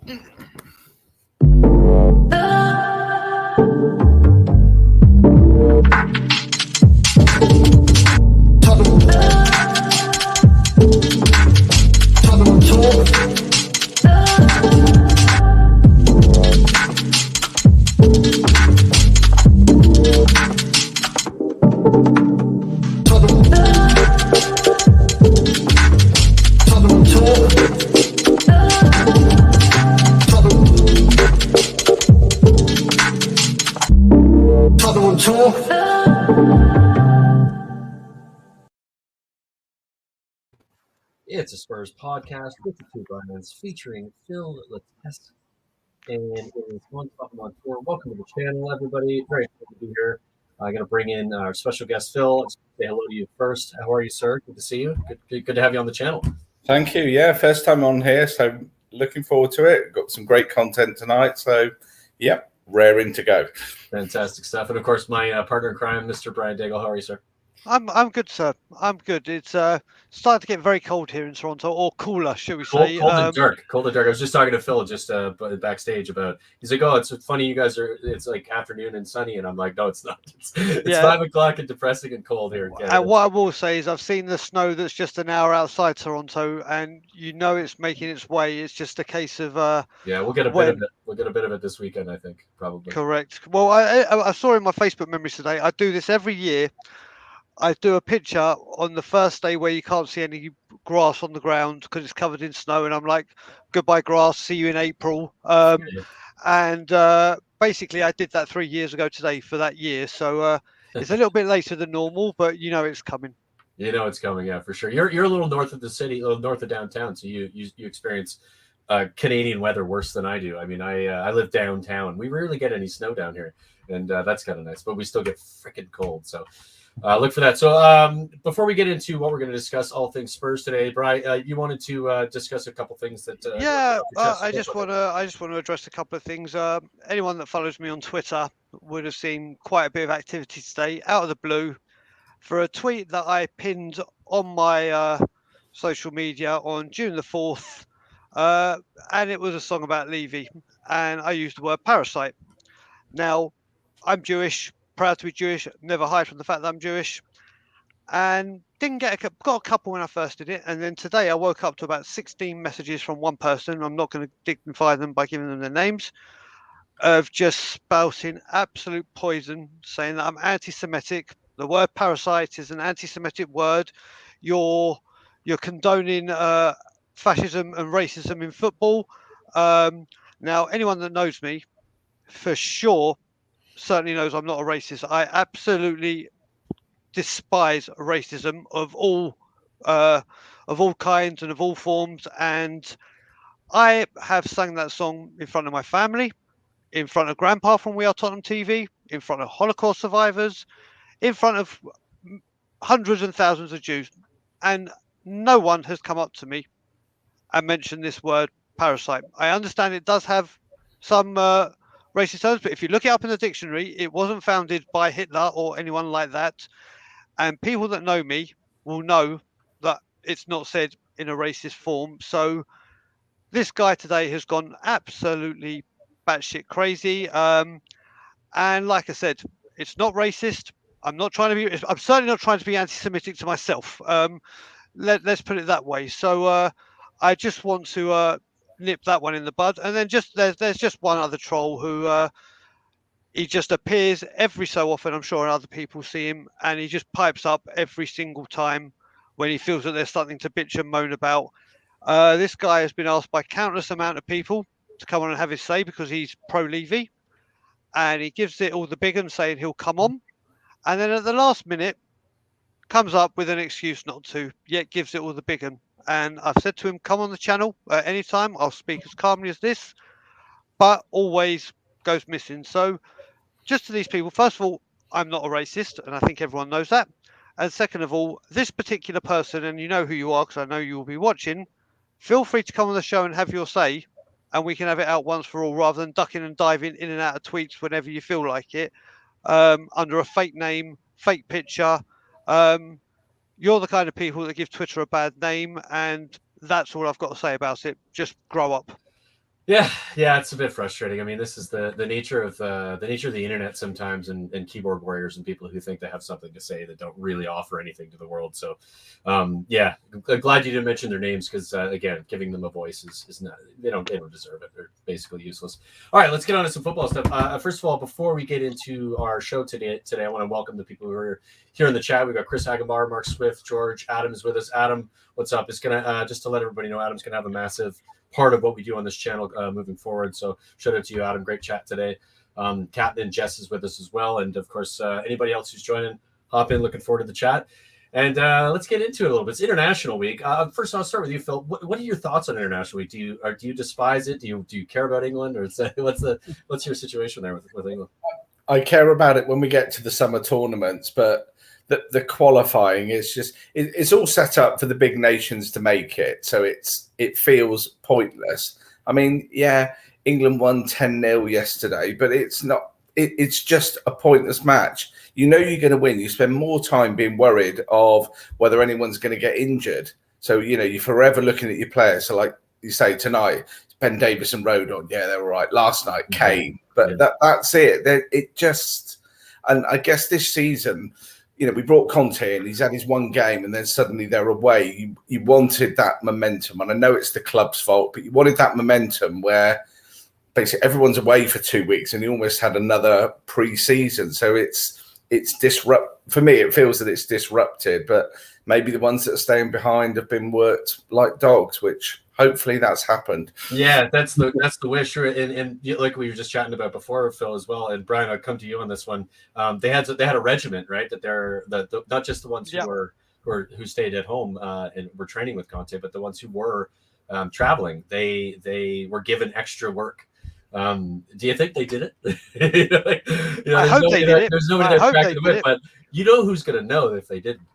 Tottenham On Tour. It's a Spurs podcast with the two Brians featuring Phil Latesse and it is one Tottenham On Tour. Welcome to the channel, everybody. Very happy to be here. I'm going to bring in our special guest, Phil. Let's say hello to you first. How are you, sir? Good to see you. Good to have you on the channel. Thank you. Yeah, first time on here, so looking forward to it. Got some great content tonight, so yeah, raring to go. Fantastic stuff. And of course, my partner in crime, Mr. Brian Daigle. How are you, sir? I'm good, sir. I'm good. It's starting to get very cold here in Toronto, or cooler, should we say? Cold and dark. Cold and dark. I was just talking to Phil just backstage about. He's like, "Oh, it's funny. You guys are. It's like afternoon and sunny," and I'm like, "No, it's not. It's 5 o'clock and depressing and cold here." And what I will say is, I've seen the snow that's just an hour outside Toronto, and you know it's making its way. It's just a case of yeah, we'll get a bit of it. We'll get a bit of it this weekend, I think, probably. Correct. Well, I saw in my Facebook memories today. I do this every year. I do a picture on the first day where you can't see any grass on the ground because it's covered in snow, and I'm like, "Goodbye, grass. See you in April." And basically, I did that 3 years ago today for that year, so it's a little bit later than normal, but you know it's coming. You know it's coming, yeah, for sure. You're a little north of the city, a little north of downtown, so you experience Canadian weather worse than I do. I mean, I live downtown. We rarely get any snow down here, and that's kind of nice, but we still get freaking cold. So. Look for that. So before we get into what we're going to discuss, all things Spurs today, Brian, you wanted to discuss a couple things that. I just want to address a couple of things. Anyone that follows me on Twitter would have seen quite a bit of activity today, out of the blue, for a tweet that I pinned on my social media on June the 4th, and it was a song about Levy, and I used the word parasite. Now, I'm Jewish. Proud to be Jewish, never hide from the fact that I'm Jewish, and got a couple when I first did it, and then today I woke up to about 16 messages from one person. I'm not going to dignify them by giving them their names, of just spouting absolute poison, saying that I'm anti-Semitic. The word parasite is an anti-Semitic word. You're condoning fascism and racism in football. Now, anyone that knows me, for sure, certainly knows I'm not a racist. I absolutely despise racism of all kinds and of all forms. And I have sung that song in front of my family, in front of Grandpa from We Are Tottenham TV, in front of Holocaust survivors, in front of hundreds and thousands of Jews, and no one has come up to me and mentioned this word parasite. I understand it does have some racist terms, but if you look it up in the dictionary, it wasn't founded by Hitler or anyone like that. And people that know me will know that it's not said in a racist form. So this guy today has gone absolutely batshit crazy. And like I said, it's not racist. I'm certainly not trying to be anti-Semitic to myself. Let's put it that way. So I just want to nip that one in the bud, and then there's just one other troll who he just appears every so often. I'm sure other people see him, and he just pipes up every single time when he feels that there's something to bitch and moan about. This guy has been asked by countless amount of people to come on and have his say because he's pro-Levy, and he gives it all the big un, saying he'll come on, and then at the last minute comes up with an excuse not to, yet gives it all the big un. And I've said to him, come on the channel at any time. I'll speak as calmly as this, but always goes missing. So just to these people, first of all, I'm not a racist, and I think everyone knows that. And second of all, this particular person, and you know who you are because I know you will be watching, feel free to come on the show and have your say, and we can have it out once for all rather than ducking and diving in and out of tweets whenever you feel like it, under a fake name, fake picture. You're the kind of people that give Twitter a bad name, and that's all I've got to say about it. Just grow up. Yeah, it's a bit frustrating. I mean, this is the nature of the internet sometimes, and keyboard warriors and people who think they have something to say that don't really offer anything to the world. So, yeah, I'm glad you didn't mention their names because again, giving them a voice is not they don't deserve it. They're basically useless. All right, let's get on to some football stuff. First of all, before we get into our show today, I want to welcome the people who are here in the chat. We've got Chris Agambar, Mark Swift, George, Adam is with us. Adam, what's up? It's gonna just to let everybody know, Adam's gonna have a massive part of what we do on this channel moving forward. So shout out to you, Adam. Great chat today. Captain Jess is with us as well. And of course, anybody else who's joining, hop in. Looking forward to the chat. And let's get into it a little bit. It's International Week. First, I'll start with you, Phil. What are your thoughts on International Week? Do you despise it? Do you care about England, or what's your situation there with England? I care about it when we get to the summer tournaments, but the qualifying is just it's all set up for the big nations to make it, so it feels pointless. I mean, yeah, England won 10-0 yesterday, but it's not. It's just a pointless match. You know you're going to win. You spend more time being worried of whether anyone's going to get injured. So you're forever looking at your players. So like you say tonight, Ben Davies and Rodon, yeah, they were right. Last night, Kane, but that's it. It just, and I guess this season. We brought Conte in, he's had his one game and then suddenly they're away. You wanted that momentum. And I know it's the club's fault, but you wanted that momentum where basically everyone's away for 2 weeks and you almost had another pre-season. So it's for me, it feels that it's disrupted, but maybe the ones that are staying behind have been worked like dogs, which hopefully that's happened. Yeah, that's the wish. And like we were just chatting about before, Phil, as well. And Brian, I'll come to you on this one. They had a regiment, right? That they're not just the ones who stayed at home and were training with Conte, but the ones who were traveling. They were given extra work. Do you think they did it? I hope they did it. There's nobody that's tracking them, but you know who's going to know if they didn't.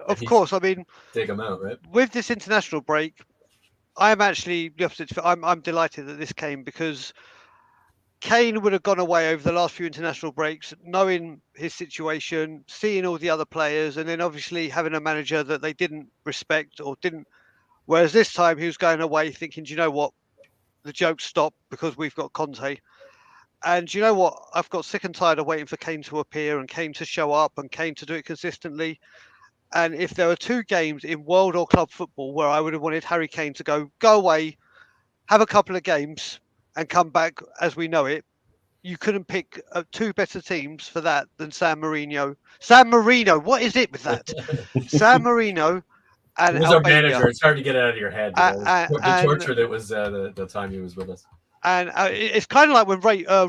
Of course, I mean, dig them out, right? With this international break, I am actually the opposite. I'm delighted that this came because Kane would have gone away over the last few international breaks, knowing his situation, seeing all the other players, and then obviously having a manager that they didn't respect or didn't. Whereas this time he was going away thinking, do you know what? The joke stopped because we've got Conte. And do you know what? I've got sick and tired of waiting for Kane to appear and Kane to show up and Kane to do it consistently. And if there were 2 games in world or club football where I would have wanted Harry Kane to go away, have a couple of games and come back as we know it, you couldn't pick 2 better teams for that than San Marino. San Marino, what is it with that? San Marino and it was Albania. Our manager. It's hard to get it out of your head. The torture that was the time he was with us. And it's kind of like when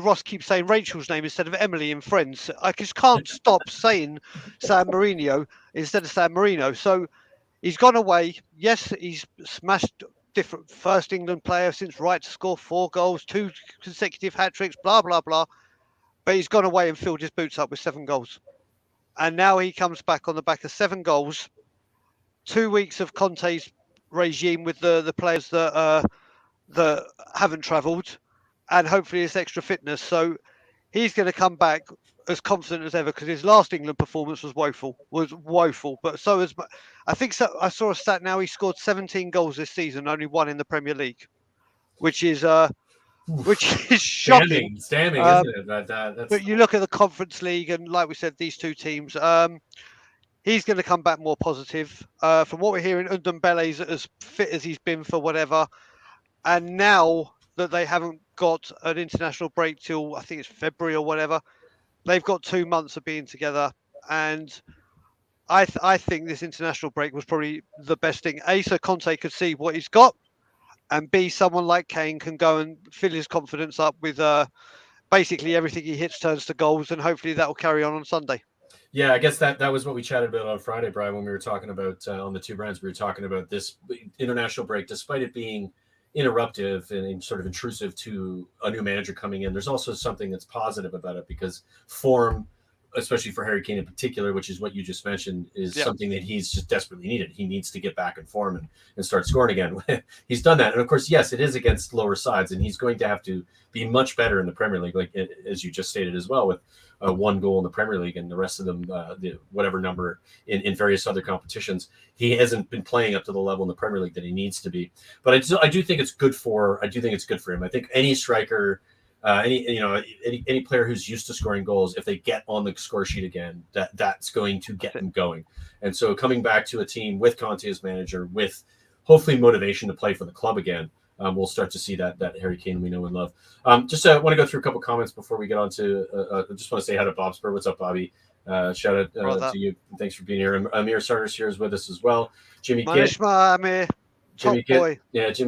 Ross keeps saying Rachel's name instead of Emily in Friends. I just can't stop saying San Marino instead of San Marino. So he's gone away. Yes, he's smashed different first England player since right to score 4 goals, 2 consecutive hat-tricks, blah, blah, blah. But he's gone away and filled his boots up with 7 goals. And now he comes back on the back of 7 goals, 2 weeks of Conte's regime with the players that haven't travelled, and hopefully it's extra fitness. So he's going to come back as confident as ever because his last England performance was woeful. But so as I think so. I saw a stat now. He scored 17 goals this season, only 1 in the Premier League, which is shocking. Standing, isn't it? But you look at the Conference League, and like we said, these 2 teams. He's going to come back more positive. From what we're hearing, Ndombele's as fit as he's been for whatever. And now that they haven't got an international break till I think it's February or whatever, they've got 2 months of being together. And I think this international break was probably the best thing. A, so Conte could see what he's got, and B, someone like Kane can go and fill his confidence up with basically everything he hits turns to goals, and hopefully that will carry on Sunday. Yeah, I guess that was what we chatted about on Friday, Brian, when we were talking about on the 2 brands. We were talking about this international break, despite it being interruptive and sort of intrusive to a new manager coming in. There's also something that's positive about it because form especially for Harry Kane in particular, which is what you just mentioned, is something that he's just desperately needed. He needs to get back in form and start scoring again. He's done that. And of course, yes, it is against lower sides, and he's going to have to be much better in the Premier League, like as you just stated as well, with one goal in the Premier League and the rest of them, whatever number in various other competitions. He hasn't been playing up to the level in the Premier League that he needs to be. But I do think it's good for him. I think any striker, any player who's used to scoring goals, if they get on the score sheet again, that's going to get them going. And so coming back to a team with Conte as manager, with hopefully motivation to play for the club again, we'll start to see that Harry Kane we know and love. Just want to go through a couple comments before we get on to. I just want to say hi to Bob Spur. What's up, Bobby? Shout out to you. Thanks for being here. And Amir Sarters here is with us as well. Jimmy Gitt. Jimmy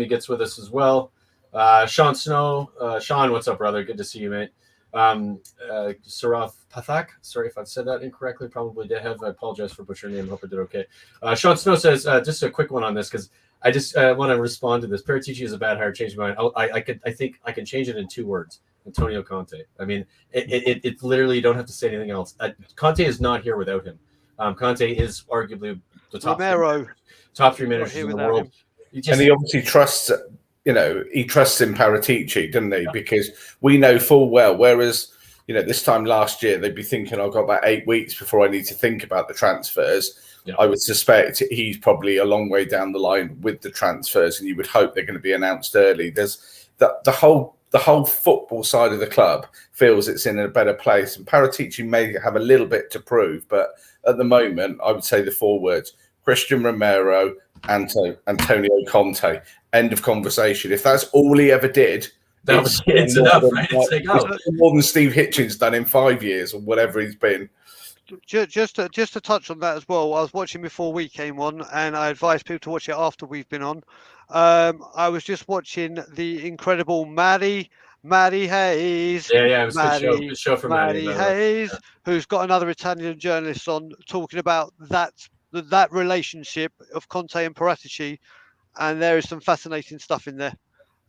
Gitt's with us as well. Sean Snow. Sean, what's up, brother? Good to see you, mate. Saraf Pathak. Sorry if I've said that incorrectly. Probably did have. I apologize for butchering your name. Hope I did okay. Sean Snow says, just a quick one on this, because I just want to respond to this. Paratici is a bad hire. Change my mind. I think I can change it in 2 words. Antonio Conte. I mean, it literally, you don't have to say anything else. Conte is not here without him. Conte is arguably the top 3 managers in the world. And he obviously trusts, he trusts in Paratici, doesn't he? Because we know full well, whereas, this time last year, they'd be thinking, I've got about 8 weeks before I need to think about the transfers. Yeah. I would suspect he's probably a long way down the line with the transfers, and you would hope they're going to be announced early. There's the whole football side of the club feels it's in a better place, and Paratici may have a little bit to prove, but at the moment, I would say the 4 words: Christian Romero, Antonio Conte. End of conversation. If that's all he ever did, it's enough, right? It's more than Steve Hitchens done in 5 years or whatever he's been. Just to touch on that as well, I was watching before we came on, and I advise people to watch it after we've been on. I was just watching the incredible Maddie Hayes. Yeah, it was a good show from Maddie Hayes, who's got another Italian journalist on talking about that relationship of Conte and Paratici, and there is some fascinating stuff in there.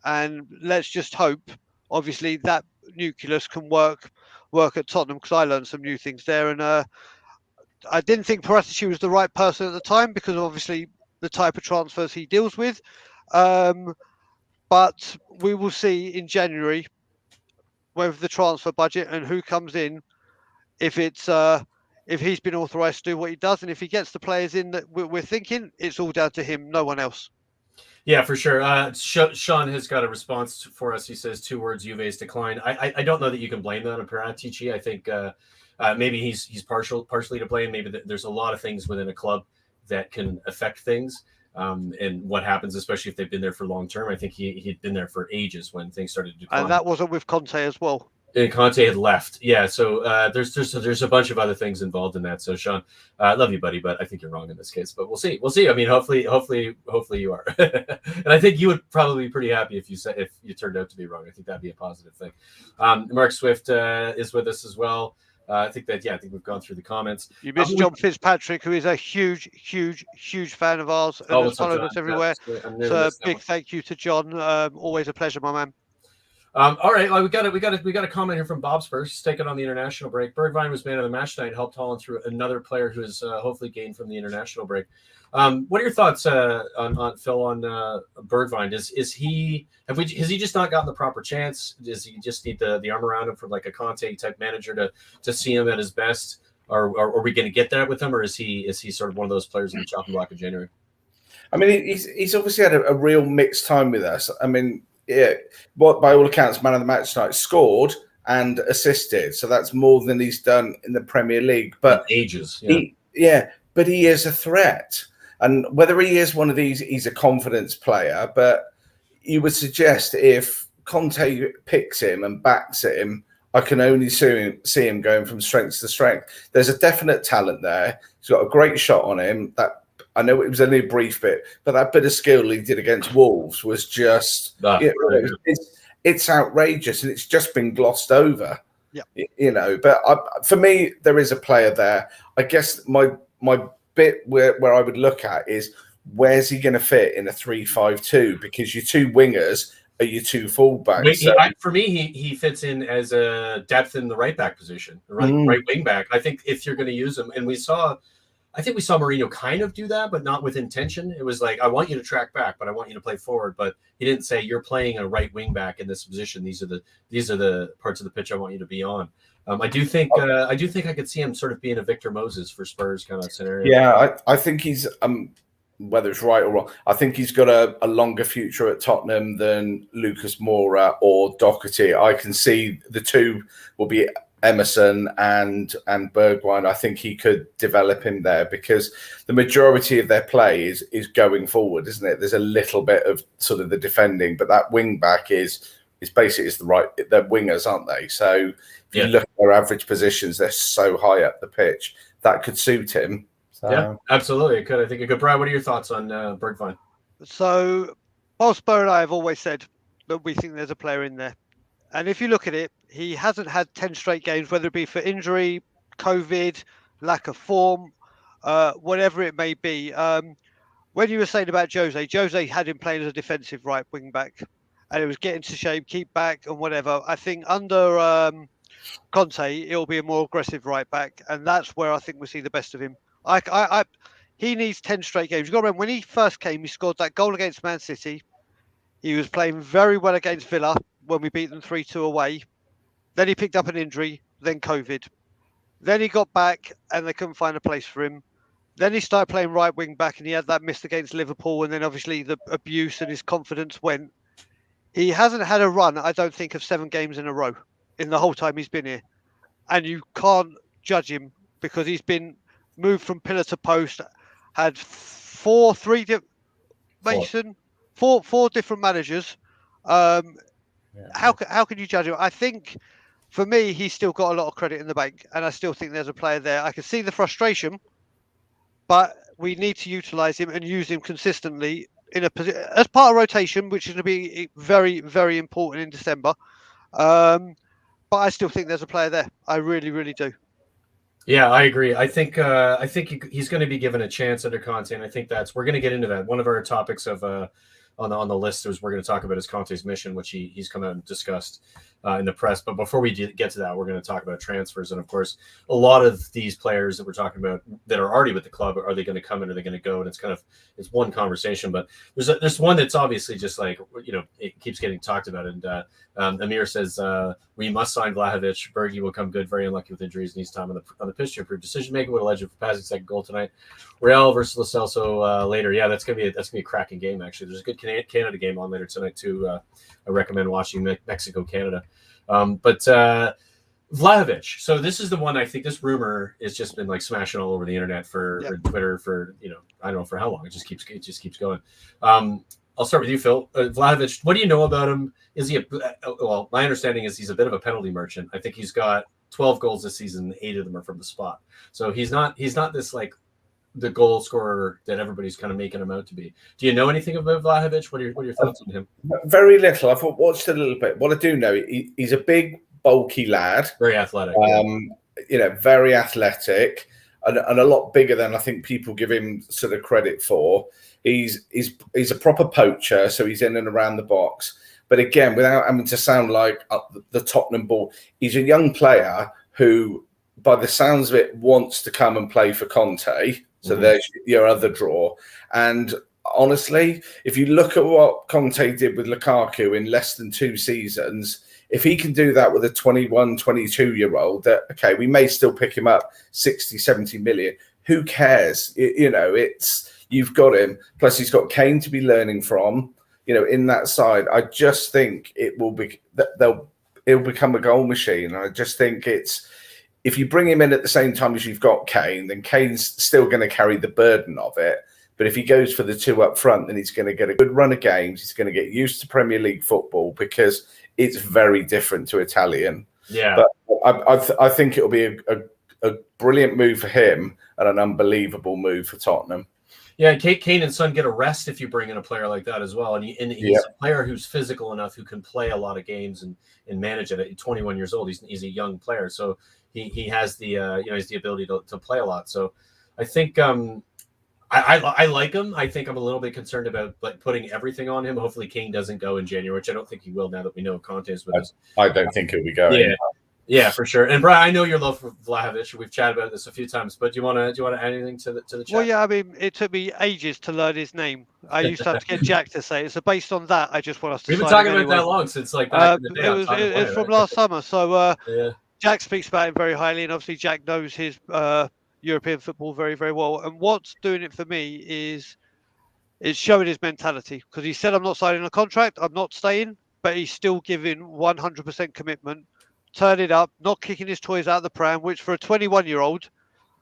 And let's just hope, obviously, that nucleus can work at Tottenham, because I learned some new things there. And I didn't think Paratici was the right person at the time, because obviously the type of transfers he deals with. But we will see in January with the transfer budget and who comes in, if he's been authorised to do what he does, and if he gets the players in that we're thinking, it's all down to him, no one else. Yeah, for sure. Sean has got a response for us. He says 2 words: Juve's decline. I don't know that you can blame that on Paratici. I think maybe he's partially to blame. Maybe there's a lot of things within a club that can affect things, and what happens, especially if they've been there for long term. I think he'd been there for ages when things started to decline. And that wasn't with Conte as well. And Conte had left. Yeah, so there's a bunch of other things involved in that. So Sean, I love you, buddy, but I think you're wrong in this case. But we'll see. I mean, hopefully you are. And I think you would probably be pretty happy if you turned out to be wrong. I think that'd be a positive thing. Mark Swift is with us as well. I think we've gone through the comments. You missed John Fitzpatrick, who is a huge fan of ours and has followed us everywhere. So a big thank you to John. Always a pleasure, my man. All right, well, we got a comment here from Bob Spurs. Taking on the international break. Bergwijn was man of the match tonight. Helped Holland through another player who has hopefully gained from the international break. What are your thoughts on Phil on Bergwijn? Has he just not gotten the proper chance? Does he just need the arm around him from like a Conte type manager to see him at his best? Or are we going to get that with him, or is he sort of one of those players in the chopping block of January? I mean, he's obviously had a real mixed time with us. I mean, yeah, what by all accounts, man of the match tonight, scored and assisted. So that's more than he's done in the Premier League. But ages, but he is a threat. And whether he is one of these, he's a confidence player. But you would suggest if Conte picks him and backs him, I can only see him going from strength to strength. There's a definite talent there. He's got a great shot on him. That I know it was only a brief bit, but that bit of skill he did against Wolves was just it's outrageous, and it's just been glossed over. Yeah, But for me, there is a player there. I guess my bit where I would look at is where's he going to fit in a 3-5-2, because your 2 wingers are your two fullbacks. For me, he fits in as a depth in the right back position, the right wing back. I think if you're going to use him, and I think we saw Mourinho kind of do that, but not with intention. It was like, I want you to track back, but I want you to play forward. But he didn't say you're playing a right wing back in this position. These are the parts of the pitch I want you to be on. I do think I could see him sort of being a Victor Moses for Spurs kind of scenario. Yeah, I think he's whether it's right or wrong, I think he's got a longer future at Tottenham than Lucas Moura or Doherty. I can see the two will be Emerson and Bergwijn. I think he could develop him there because the majority of their play is going forward, isn't it? There's a little bit of sort of the defending, but that wing back is basically they're wingers, aren't they? So if you look at their average positions, they're so high up the pitch. That could suit him. So. Yeah, absolutely. It could. I think it could. Brian, what are your thoughts on Bergwijn? So, both Spur and I have always said that we think there's a player in there. And if you look at it, he hasn't had 10 straight games, whether it be for injury, COVID, lack of form, whatever it may be. When you were saying about Jose had him playing as a defensive right wing back, and it was getting to shape, keep back, and whatever. I think under Conte, it'll be a more aggressive right back, and that's where I think we'll see the best of him. He needs 10 straight games. You've got to remember, when he first came, he scored that goal against Man City. He was playing very well against Villa when we beat them 3-2 away. Then he picked up an injury, then COVID. Then he got back and they couldn't find a place for him. Then he started playing right wing back and he had that miss against Liverpool, and then obviously the abuse and his confidence went. He hasn't had a run, I don't think, of 7 games in a row in the whole time he's been here. And you can't judge him because he's been moved from pillar to post, had four different managers. How can you judge him? I think for me, he's still got a lot of credit in the bank, and I still think there's a player there. I can see the frustration, but we need to utilise him and use him consistently as part of rotation, which is going to be very, very important in December. But I still think there's a player there. I really, really do. Yeah, I agree. I think he's going to be given a chance under Conte, and I think we're going to get into that. One of our topics of on the list is we're going to talk about his Conte's mission, which he's come out and discussed in the press. But before we get to that, we're going to talk about transfers. And of course, a lot of these players that we're talking about that are already with the club, are they going to come in, or are they going to go? And it's one conversation, but there's one that's obviously just like, it keeps getting talked about. And Amir says, we must sign Vlahovic. Bergie will come good, very unlucky with injuries, needs time on the pitch to improve decision making. Would allege for passing second goal tonight. Real versus Lo Celso later. Yeah, that's gonna be a cracking game. Actually, there's a good Canada game on later tonight too. I recommend watching Mexico Canada. But Vlahovic. So this is the one. I think this rumor has just been like smashing all over the internet or Twitter for I don't know for how long. It just keeps going. I'll start with you, Phil. Vlahovic, what do you know about him? Is he well, my understanding is he's a bit of a penalty merchant. I think he's got 12 goals this season, 8 of them are from the spot. So he's not this like the goal scorer that everybody's kind of making him out to be. Do you know anything about Vlahovic? What are your thoughts on him? Very little. I've watched a little bit. What I do know, he's a big, bulky lad. Very athletic. Very athletic, and a lot bigger than I think people give him sort of credit for. He's a proper poacher, so he's in and around the box. But again, without having to sound like the Tottenham ball, he's a young player who, by the sounds of it, wants to come and play for Conte. So there's your other draw. And honestly, if you look at what Conte did with Lukaku in less than 2 seasons, if he can do that with a 21, 22-year-old, okay, we may still pick him up 60, 70 million. Who cares? You've got him. Plus, he's got Kane to be learning from. In that side, I just think it will be it'll become a goal machine. I just think if you bring him in at the same time as you've got Kane, then Kane's still going to carry the burden of it. But if he goes for the 2 up front, then he's going to get a good run of games. He's going to get used to Premier League football because it's very different to Italian. Yeah, but I think it'll be a brilliant move for him and an unbelievable move for Tottenham. Yeah, Kane and Son get a rest if you bring in a player like that as well. And he's a player who's physical enough, who can play a lot of games and manage it. At 21 years old, he's a young player, so he has the he has the ability to play a lot. So I think I like him. I think I'm a little bit concerned about like putting everything on him. Hopefully Kane doesn't go in January, which I don't think he will now that we know Conte is with us. I don't think he'll be going. Yeah. Yeah, for sure. And Brian, I know your love for Vlahovic. We've chatted about this a few times, but do you want to add anything to the chat? Well, yeah, I mean, it took me ages to learn his name. I used to have to get Jack to say it. So based on that, I just want us to. We've been sign talking him about anyway. that long since like back in the day. It was from last summer. So yeah. Jack speaks about him very highly, and obviously Jack knows his European football very, very well. And what's doing it for me is showing his mentality, because he said, "I'm not signing a contract. I'm not staying," but he's still giving 100% commitment. Turn it up, not kicking his toys out of the pram, which for a 21-year-old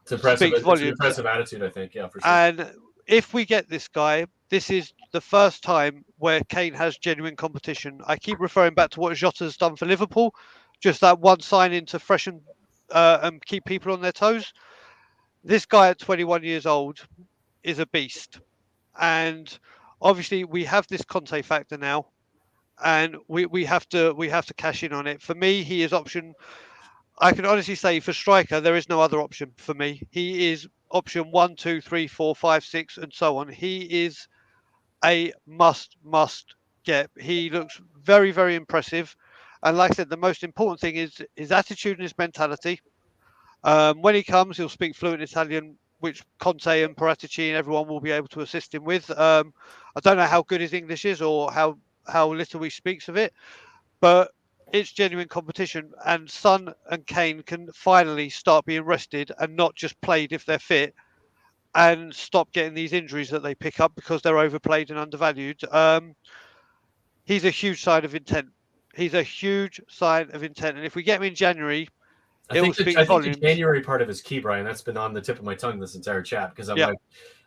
speaks volumes. It's an impressive attitude, I think. Yeah, for sure. And if we get this guy, this is the first time where Kane has genuine competition. I keep referring back to what Jota's done for Liverpool, just that one signing to freshen and keep people on their toes. This guy at 21 years old is a beast. And obviously we have this Conte factor now. And we have to cash in on it. For me, he is option. I can honestly say for striker, there is no other option for me. He is option 1, 2, 3, 4, 5, 6, and so on. He is a must get. He looks very, very impressive. And like I said, the most important thing is his attitude and his mentality. When he comes, he'll speak fluent Italian, which Conte and Paratici and everyone will be able to assist him with. I don't know how good his English is or how little he speaks of it, but it's genuine competition, and Son and Kane can finally start being rested and not just played if they're fit, and stop getting these injuries that they pick up because they're overplayed and undervalued. He's a huge sign of intent. He's a huge sign of intent, and if we get him in January, I think the January part of his key, Brian, that's been on the tip of my tongue this entire chat, because I'm like,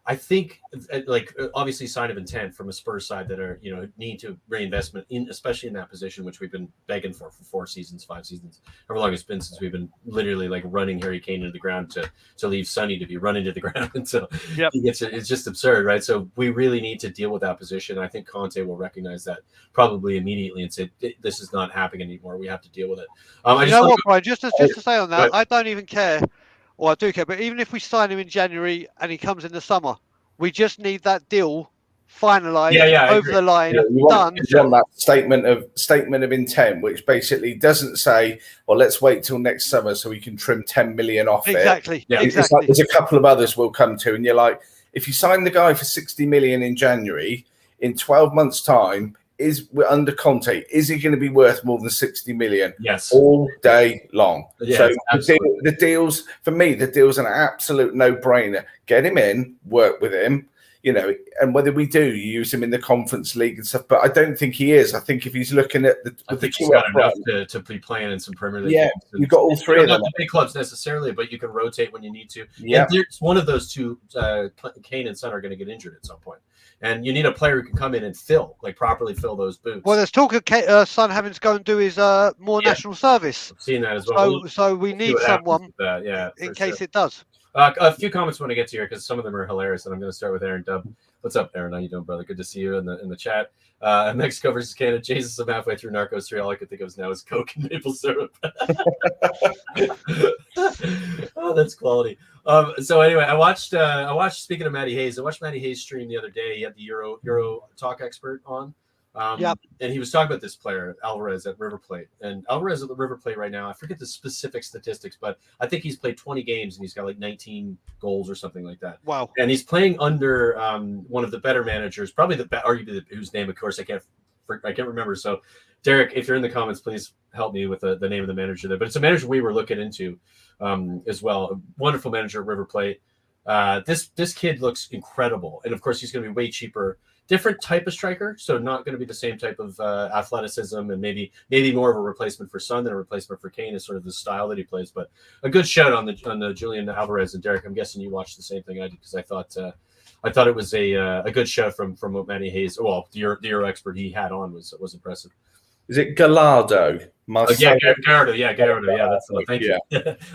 I think like obviously sign of intent from a Spurs side that are, need to reinvestment in, especially in that position, which we've been begging for 4 seasons, 5 seasons, however long it's been since we've been literally like running Harry Kane into the ground to leave Sonny to be run into the ground until he gets it. It's just absurd, right? So we really need to deal with that position. I think Conte will recognize that probably immediately and say, this is not happening anymore. We have to deal with it. Brian, just to say on that, I don't even care. Well, I do care, but even if we sign him in January and he comes in the summer, we just need that deal finalised over the line, done. You want that statement of intent, which basically doesn't say, "Well, let's wait till next summer so we can trim 10 million off exactly. it." Yeah, it's like there's a couple of others we'll come to, and you're like, if you sign the guy for 60 million in January, in 12 months' time, we're under Conte, is he going to be worth more than 60 million? Yes, all day long. Yeah, so the deals, for me, the deal's an absolute no-brainer. Get him in, work with him, and whether we do use him in the Conference League and stuff, but I don't think he is. I think if he's looking at he's got enough to be playing in some Premier League games. You've got all 3 of them. Not the big clubs necessarily, but you can rotate when you need to. Yeah, and there's one of those two, Kane and Son, are going to get injured at some point. And you need a player who can come in and properly fill those boots. Well, there's talk of Son having to go and do his more national service. I've seen that as well. So we need someone in case it does. A few comments I want to get to here because some of them are hilarious, and I'm going to start with Aaron Dubb. What's up, Aaron? How you doing, brother? Good to see you in the chat. Mexico versus Canada. Jesus, I'm halfway through Narcos 3. All I can think of now is Coke and maple syrup. Oh, that's quality. So anyway, I watched. Speaking of Matty Hayes, I watched Matty Hayes stream the other day. He had the Euro talk expert on. And he was talking about this player, Alvarez at River Plate. And Alvarez at the River Plate right now, I forget the specific statistics, but I think he's played 20 games and he's got like 19 goals or something like that. Wow. And he's playing under one of the better managers, probably arguably whose name, of course, I can't remember. So, Derek, if you're in the comments, please help me with the name of the manager there. But it's a manager we were looking into as well. A wonderful manager at River Plate. This kid looks incredible. And, of course, he's going to be way cheaper. Different type of striker, so not going to be the same type of athleticism, and maybe more of a replacement for Son than a replacement for Kane is sort of the style that he plays. But a good shout on the Julian Alvarez. And Derek, I'm guessing you watched the same thing I did, because I thought it was a good shout from what Matty Hayes, well, the Euro expert he had on was impressive. Is it Gallardo? Gallardo. Yeah, that's the thank you.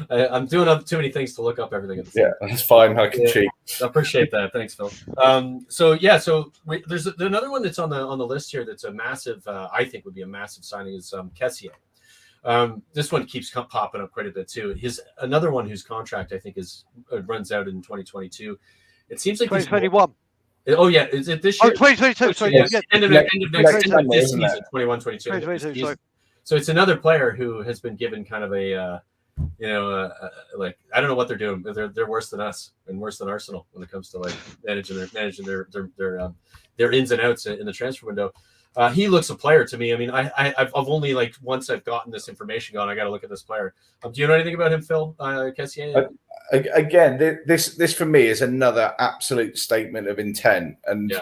I'm doing too many things to look up everything at the same time. Yeah, that's fine. I can cheat. I appreciate that. Thanks, Phil. There's another one that's on the list here that's a massive, I think would be a massive signing is Kessié. This one keeps popping up quite a bit too. Another one whose contract I think runs out in 2022 It seems like these. 2021. Oh yeah, is it this Oh, year? 2022. Sorry, Yeah, yeah. end of Next next summer, this isn't season, it? 21-22. 2022. Sorry. So it's another player who has been given kind of a, like I don't know what they're doing, but they're worse than us and worse than Arsenal when it comes to like managing their ins and outs in the transfer window. He looks a player to me. I mean, I've only like once I've gotten this information gone, I got to look at this player. Do you know anything about him, Phil Kessié? Again, this for me is another absolute statement of intent, and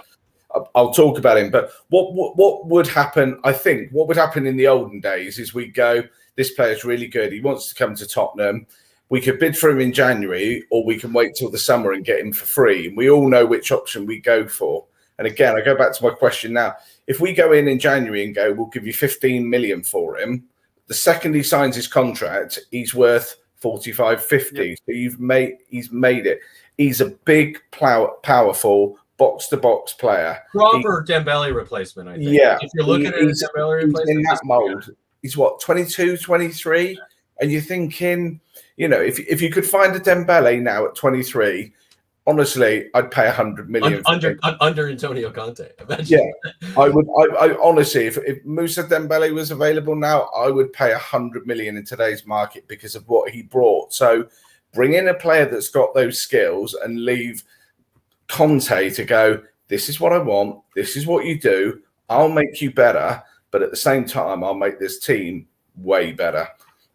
I'll talk about him. But what would happen? I think what would happen in the olden days is we go, this player's really good. He wants to come to Tottenham. We could bid for him in January, or we can wait till the summer and get him for free. And we all know which option we go for. And again, I go back to my question now. If we go in January and go, we'll give you 15 million for him, the second he signs his contract, he's worth 45, 50. Yep. So he's made it. He's a big, powerful, box-to-box player. Proper Dembele replacement, I think. Yeah. If you're looking at a Dembele replacement, in that mold. He's what, 22, 23? And you're thinking, if you could find a Dembele now at 23, honestly, I'd pay 100 million under Antonio Conte. Imagine. Yeah, I would. I honestly, if Moussa Dembele was available now, I would pay 100 million in today's market because of what he brought. So, bring in a player that's got those skills and leave Conte to go. This is what I want. This is what you do. I'll make you better, but at the same time, I'll make this team way better.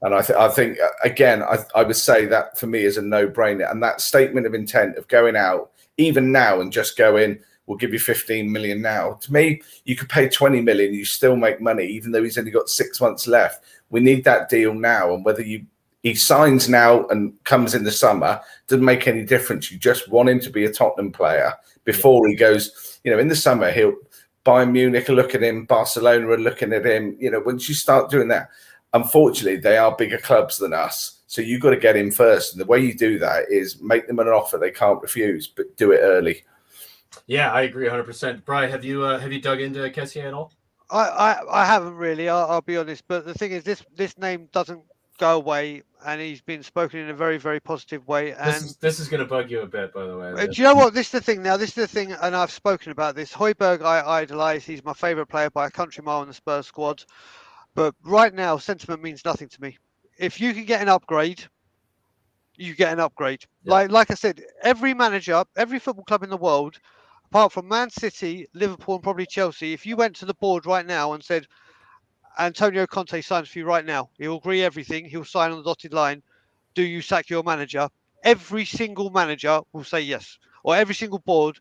And I think again, I would say that for me is a no-brainer. And that statement of intent of going out, even now, and just going, we'll give you 15 million now. To me, you could pay 20 million, you still make money, even though he's only got 6 months left. We need that deal now. And whether he signs now and comes in the summer, doesn't make any difference. You just want him to be a Tottenham player before he goes, in the summer, Bayern Munich are looking at him, Barcelona are looking at him. Once you start doing that, unfortunately, they are bigger clubs than us. So you've got to get in first. And the way you do that is make them an offer they can't refuse, but do it early. Yeah, I agree 100%. Brian, have you dug into Kessié at all? I haven't really, I'll be honest. But the thing is, this name doesn't go away, and he's been spoken in a very, very positive way. And this is going to bug you a bit, by the way. Do you know what? This is the thing now. This is the thing, and I've spoken about this. Højbjerg, I idolise. He's my favourite player by a country mile in the Spurs squad. But right now, sentiment means nothing to me. If you can get an upgrade, you get an upgrade. Yeah. Like I said, every manager, every football club in the world, apart from Man City, Liverpool, and probably Chelsea, if you went to the board right now and said, Antonio Conte signs for you right now, he'll agree everything, he'll sign on the dotted line, do you sack your manager? Every single manager will say yes, or every single board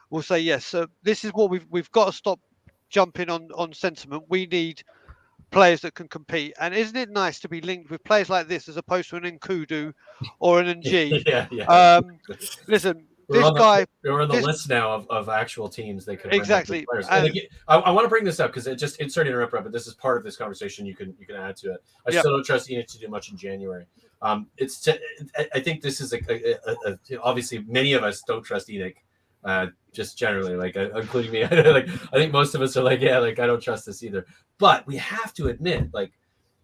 will say yes. So this is what we've got to stop jumping on sentiment. We need players that can compete, and isn't it nice to be linked with players like this as opposed to an Nkudu or an NG? Yeah. Listen, we're on the list now of actual teams they could exactly. Players. And again, I want to bring this up because it's sorry to interrupt, but this is part of this conversation. You can add to it. I still don't trust Enoch to do much in January. I think this is obviously many of us don't trust Enoch. Just generally, like including me, I think most of us are like, I don't trust this either. But we have to admit, like,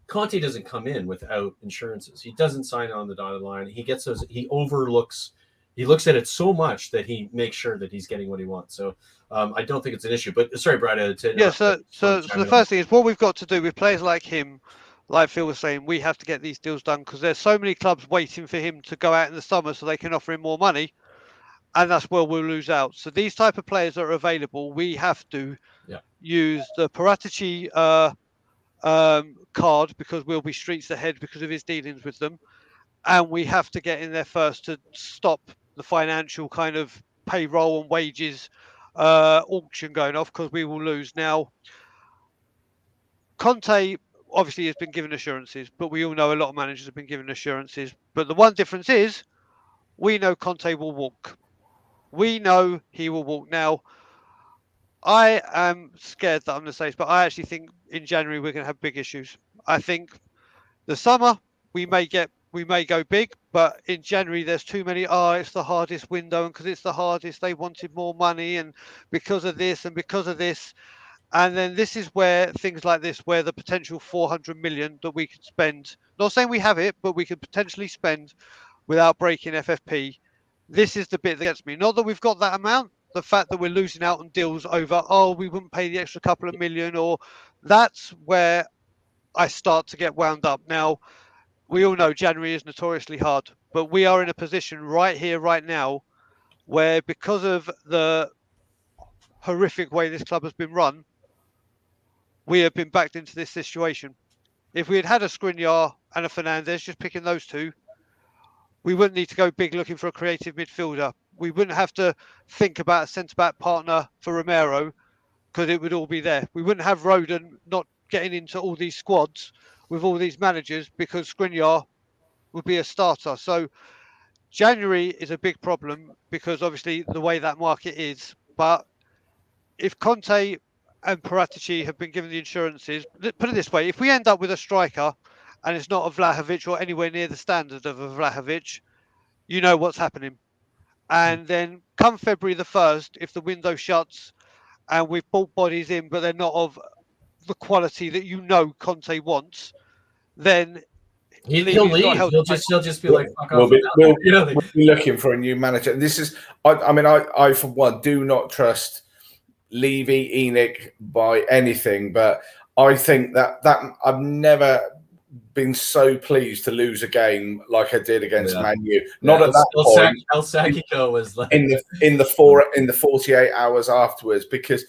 Conte doesn't come in without insurances. He doesn't sign on the dotted line. He gets those. He looks at it so much that he makes sure that he's getting what he wants. So I don't think it's an issue. But sorry, Brad. So the first thing is what we've got to do with players like him. Like Phil was saying, we have to get these deals done because there's so many clubs waiting for him to go out in the summer so they can offer him more money. And that's where we'll lose out. So these type of players that are available, we have to use the Paratici card because we'll be streets ahead because of his dealings with them. And we have to get in there first to stop the financial kind of payroll and wages auction going off because we will lose. Now, Conte obviously has been given assurances, but we all know a lot of managers have been given assurances. But the one difference is we know Conte will walk. We know he will walk. Now, I am scared that I'm going to say this, but I actually think in January we're going to have big issues. I think the summer we may go big, but in January there's too many. It's the hardest window, and because it's the hardest, they wanted more money, and because of this and because of this, and then this is where things like this, where the potential 400 million that we could spend, not saying we have it, but we could potentially spend without breaking FFP. This is the bit that gets me. Not that we've got that amount, the fact that we're losing out on deals over, oh, we wouldn't pay the extra couple of million, or that's where I start to get wound up. Now, we all know January is notoriously hard, but we are in a position right here, right now, where because of the horrific way this club has been run, we have been backed into this situation. If we had had a Skriniar and a Fernandes, just picking those two, we wouldn't need to go big looking for a creative midfielder. We wouldn't have to think about a centre-back partner for Romero because it would all be there. We wouldn't have Rodon not getting into all these squads with all these managers because Skriniar would be a starter. So January is a big problem because obviously the way that market is. But if Conte and Paratici have been given the insurances, put it this way, if we end up with a striker and it's not a Vlahovic or anywhere near the standard of a Vlahovic, you know what's happening. And then come February the 1st, if the window shuts and we've bought bodies in, but they're not of the quality that you know Conte wants, then he'll leave. He'll just be like, fuck off. We'll be looking for a new manager. And this is, I for one do not trust Levy, Enoch by anything, but I think that I've never been so pleased to lose a game like I did against Man U. Not at that point. El Sakico was like in the 48 hours afterwards, because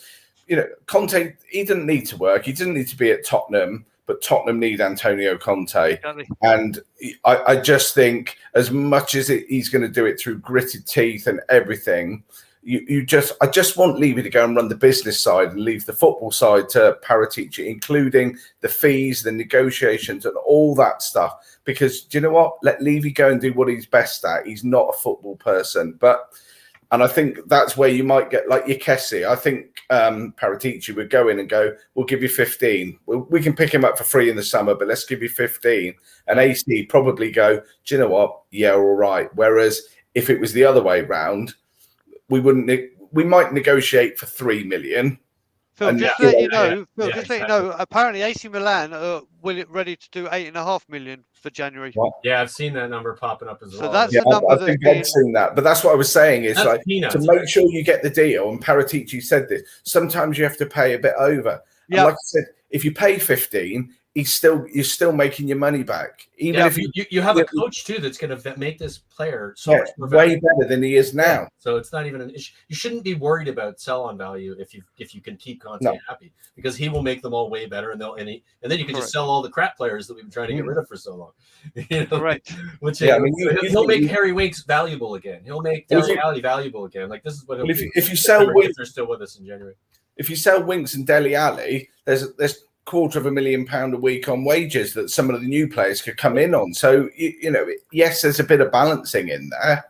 Conte, he didn't need to work. He didn't need to be at Tottenham, but Tottenham need Antonio Conte. Exactly. And I just think as much as he's going to do it through gritted teeth and everything, I just want Levy to go and run the business side and leave the football side to Paratici, including the fees, the negotiations, and all that stuff. Because do you know what? Let Levy go and do what he's best at. He's not a football person, and I think that's where you might get like your Kessie. I think Paratici would go in and go, "We'll give you 15. We can pick him up for free in the summer, but let's give you 15." And AC probably go, "Do you know what? Yeah, all right." Whereas if it was the other way round, we might negotiate for 3 million. Phil, just to let you know, apparently AC Milan are ready to do 8.5 million for January. What? Yeah, I've seen that number popping up as well. So that's the number I think I've seen that. But that's what I was saying is like peanuts, to make sure you get the deal. And Paratici said this. Sometimes you have to pay a bit over. Yeah. And like I said, if you pay 15, you're still making your money back. Even if you have a coach too that's going to make this player so much more way better than he is now. Yeah. So it's not even an issue. You shouldn't be worried about sell-on value if you can keep Conte happy, because he will make them all way better, and then you can just sell all the crap players that we've been trying to get rid of for so long. Right. He'll make Harry Winks valuable again. He'll make Dele Alli valuable again. Like this is what he'll do. If you sell Winks, they're still with us in January. If you sell Winks and Dele Alli, there's £250,000 a week on wages that some of the new players could come in on. So, yes, there's a bit of balancing in there,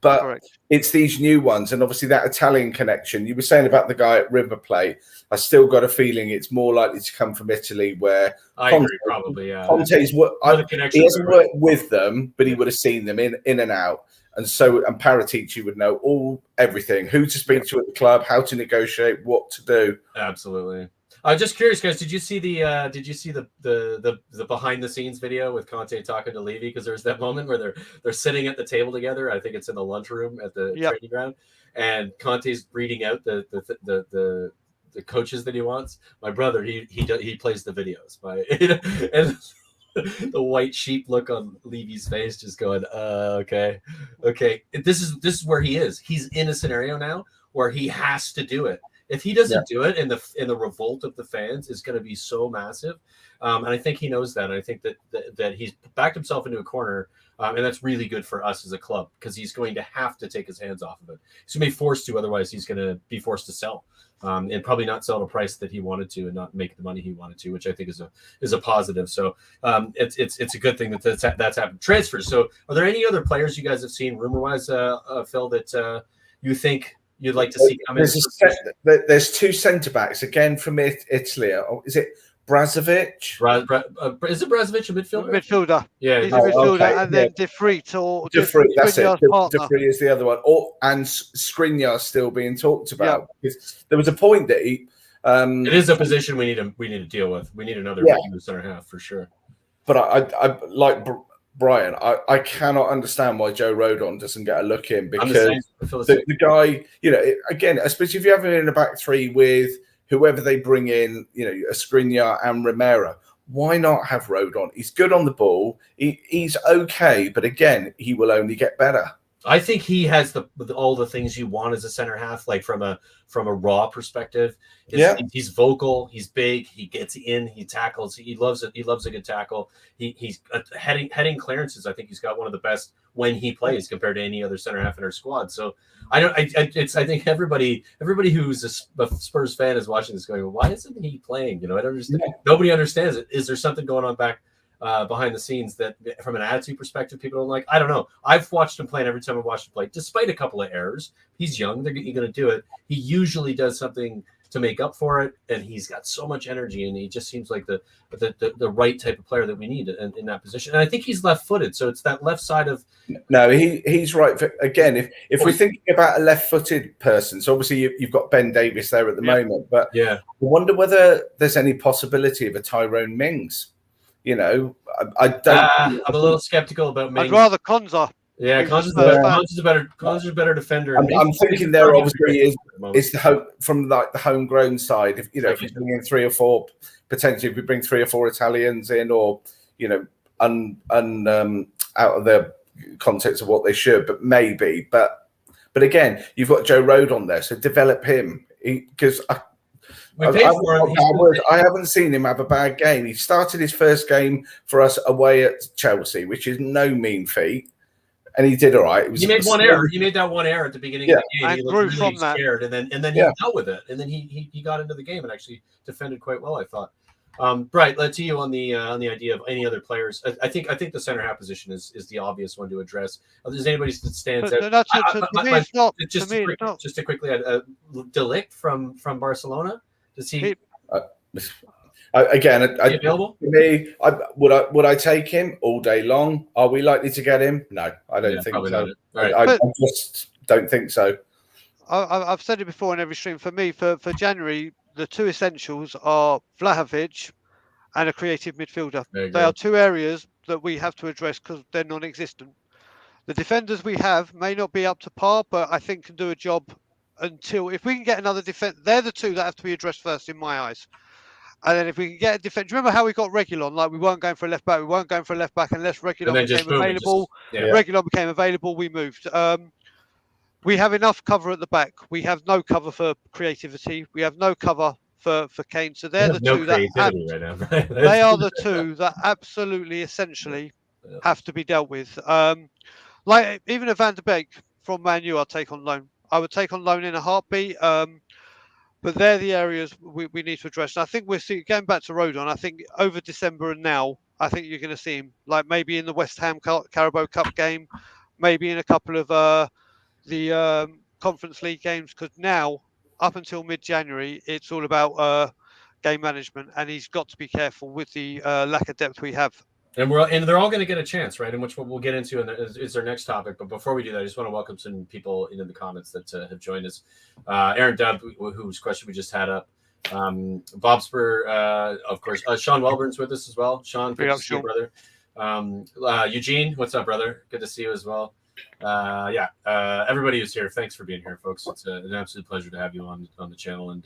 but it's these new ones. And obviously that Italian connection, you were saying about the guy at River Plate, I still got a feeling it's more likely to come from Italy, where agree, probably, yeah. Conte's he hasn't worked with them, but he would have seen them in and out. And Paratici would know everything, who to speak to at the club, how to negotiate, what to do. Absolutely. I'm just curious, guys. Did you see the behind the scenes video with Conte talking to Levy? Because there's that moment where they're sitting at the table together. I think it's in the lunchroom at the training ground, and Conte's reading out the coaches that he wants. My brother, he plays the videos. And the white sheep look on Levy's face, just going, okay. This is where he is. He's in a scenario now where he has to do it. If he doesn't do it, and the revolt of the fans is going to be so massive, and I think he knows that. And I think that he's backed himself into a corner, and that's really good for us as a club, because he's going to have to take his hands off of it. He's going to be forced to, otherwise he's going to be forced to sell, and probably not sell at a price that he wanted to, and not make the money he wanted to, which I think is a positive. So it's a good thing that's happened. Transfers. So are there any other players you guys have seen rumor wise, Phil, that you think you'd like to see come in? There's two centre backs again from Italy. Is it Brazovic? Is it Brazovic a midfielder? Midfielder. Yeah, he's a midfielder, and then De Vrij or De Vrij. That's it. De Vrij is the other one. And Skriniar still being talked about. Because there was a point that he. It is a position we need to deal with. We need another center half for sure. But I like Brian, I cannot understand why Joe Rodon doesn't get a look in, because the guy, again, especially if you have him in a back three with whoever they bring in, Skriniar and Romero, why not have Rodon? He's good on the ball. He's okay, but again, he will only get better. I think he has all the things you want as a center half, like from a raw perspective. He's vocal, he's big, he gets in, he tackles, he loves it. He loves a good tackle. He's heading clearances. I think he's got one of the best when he plays compared to any other center half in our squad. So I think everybody who's a Spurs fan is watching this going, well, why isn't he playing? I don't understand. Yeah. Nobody understands it. Is there something going on back behind the scenes that from an attitude perspective people don't like? I don't know. I've watched him play, and every time I've watched him play, despite a couple of errors, he's young, they're going to do it. He usually does something to make up for it, and he's got so much energy, and he just seems like the right type of player that we need in that position. And I think he's left-footed, so it's that left side of... No, he's right. Again, if we're thinking about a left-footed person, so obviously you've got Ben Davies there at the moment, but I wonder whether there's any possibility of a Tyrone Mings. I don't. I'm a little skeptical about Mings. I'd rather Konza. Yeah, Konza's a better defender. I'm thinking there obviously is the hope from like the homegrown side. If you bring in 3 or 4, potentially if we bring 3 or 4 Italians in, or out of the context of what they should, but maybe. But again, you've got Joe Rodon there, so develop him, because I haven't seen him have a bad game. He started his first game for us away at Chelsea, which is no mean feat, and he did all right. He made one error. He made that one error at the beginning of the game. He looked really scared, and then he dealt with it, and then he got into the game and actually defended quite well, I thought. Bright, to you on the idea of any other players. I think the center half position is the obvious one to address. If there's anybody that stands out, just to quickly add, De Ligt from Barcelona. Does he? Again, available? For me, would I take him all day long? Are we likely to get him? No, I don't think so. Right. I just don't think so. I've said it before in every stream. For me, for January, the 2 essentials are Vlahovic and a creative midfielder. They are 2 areas that we have to address because they're non-existent. The defenders we have may not be up to par, but I think can do a job until, if we can get another defense, they're the 2 that have to be addressed first in my eyes. And then if we can get a defense, remember how we got Reguilon? Like we weren't going for a left back, unless Reguilon became available. Reguilon became available, we moved. We have enough cover at the back. We have no cover for creativity. We have no cover for Kane. So they're the 2 that they are the 2 that absolutely, essentially have to be dealt with. Like even a Van de Beek from Man U, I'll take on loan. I would take on loan in a heartbeat. But they're the areas we need to address. And I think we're seeing, going back to Rodon, I think over December and now, I think you're going to see him, like maybe in the West Ham Carabao Cup game, maybe in a couple of the Conference League games, because now, up until mid-January, it's all about game management, and he's got to be careful with the lack of depth we have. And they're all going to get a chance, right? And which we'll get into is our next topic. But before we do that, I just want to welcome some people into the comments that have joined us. Aaron Dubb, whose question we just had up. Bob Spur, of course. Sean Welburn's with us as well. Sean, good to see you, brother. Eugene, what's up, brother? Good to see you as well. Everybody who's here, thanks for being here, folks. It's an absolute pleasure to have you on the channel, and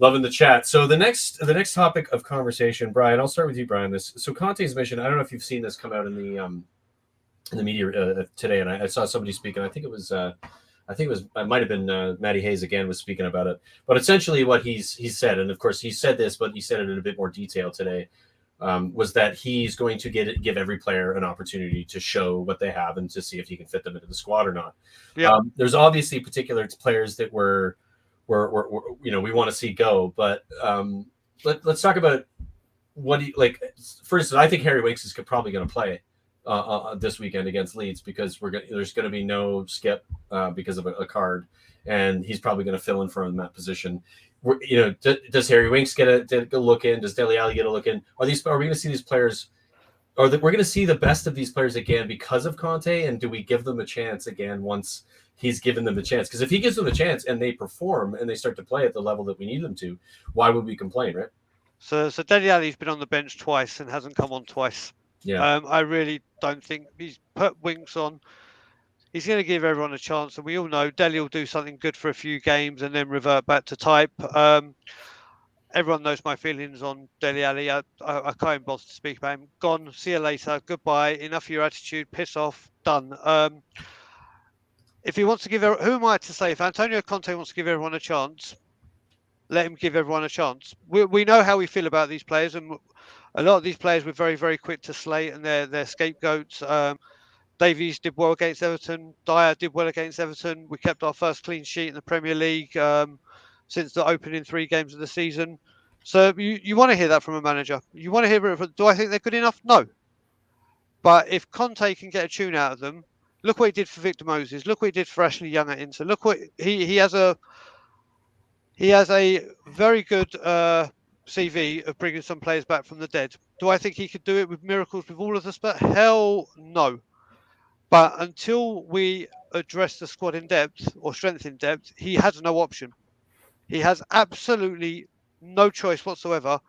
loving the chat. So the next topic of conversation, Brian, I'll start with you, Brian. So Conte's mission, I don't know if you've seen this come out in the media today, and I saw somebody speaking. I think it might have been Matty Hayes again was speaking about it. But essentially what he said, and of course he said this, but he said it in a bit more detail today, was that he's going to give every player an opportunity to show what they have and to see if he can fit them into the squad or not. Yeah. There's obviously particular players that we want to see go, but let's talk about what do you like. For instance, I think Harry Winks is probably going to play this weekend against Leeds because there's going to be no Skip because of a card, and he's probably going to fill in for him in that position. Does Harry Winks get a look in? Does Dele Alli get a look in? Are we going to see these players? We're going to see the best of these players again because of Conte, and do we give them a chance again once he's given them the chance? Because if he gives them a chance and they perform and they start to play at the level that we need them to, why would we complain, right? So Dele Alli's been on the bench twice and hasn't come on twice. Yeah. I really don't think he's put Winks on. He's going to give everyone a chance, and we all know Dele will do something good for a few games and then revert back to type. Everyone knows my feelings on Dele Alli. I can't even bother to speak about him. Gone. See you later. Goodbye. Enough of your attitude. Piss off. Done. If he wants to give, who am I to say? If Antonio Conte wants to give everyone a chance, let him give everyone a chance. We know how we feel about these players, and a lot of these players were very, very quick to slate, and they're scapegoats. Davies did well against Everton. Dyer did well against Everton. We kept our first clean sheet in the Premier League since the opening 3 games of the season. So you want to hear that from a manager. You want to hear it. Do I think they're good enough? No. But if Conte can get a tune out of them, look what he did for Victor Moses. Look what he did for Ashley Young at Inter. Look what he has a very good CV of bringing some players back from the dead. Do I think he could do it with miracles with all of the Spurs? Hell no. But until we address the squad in depth or strength in depth, he has no option. He has absolutely no choice whatsoever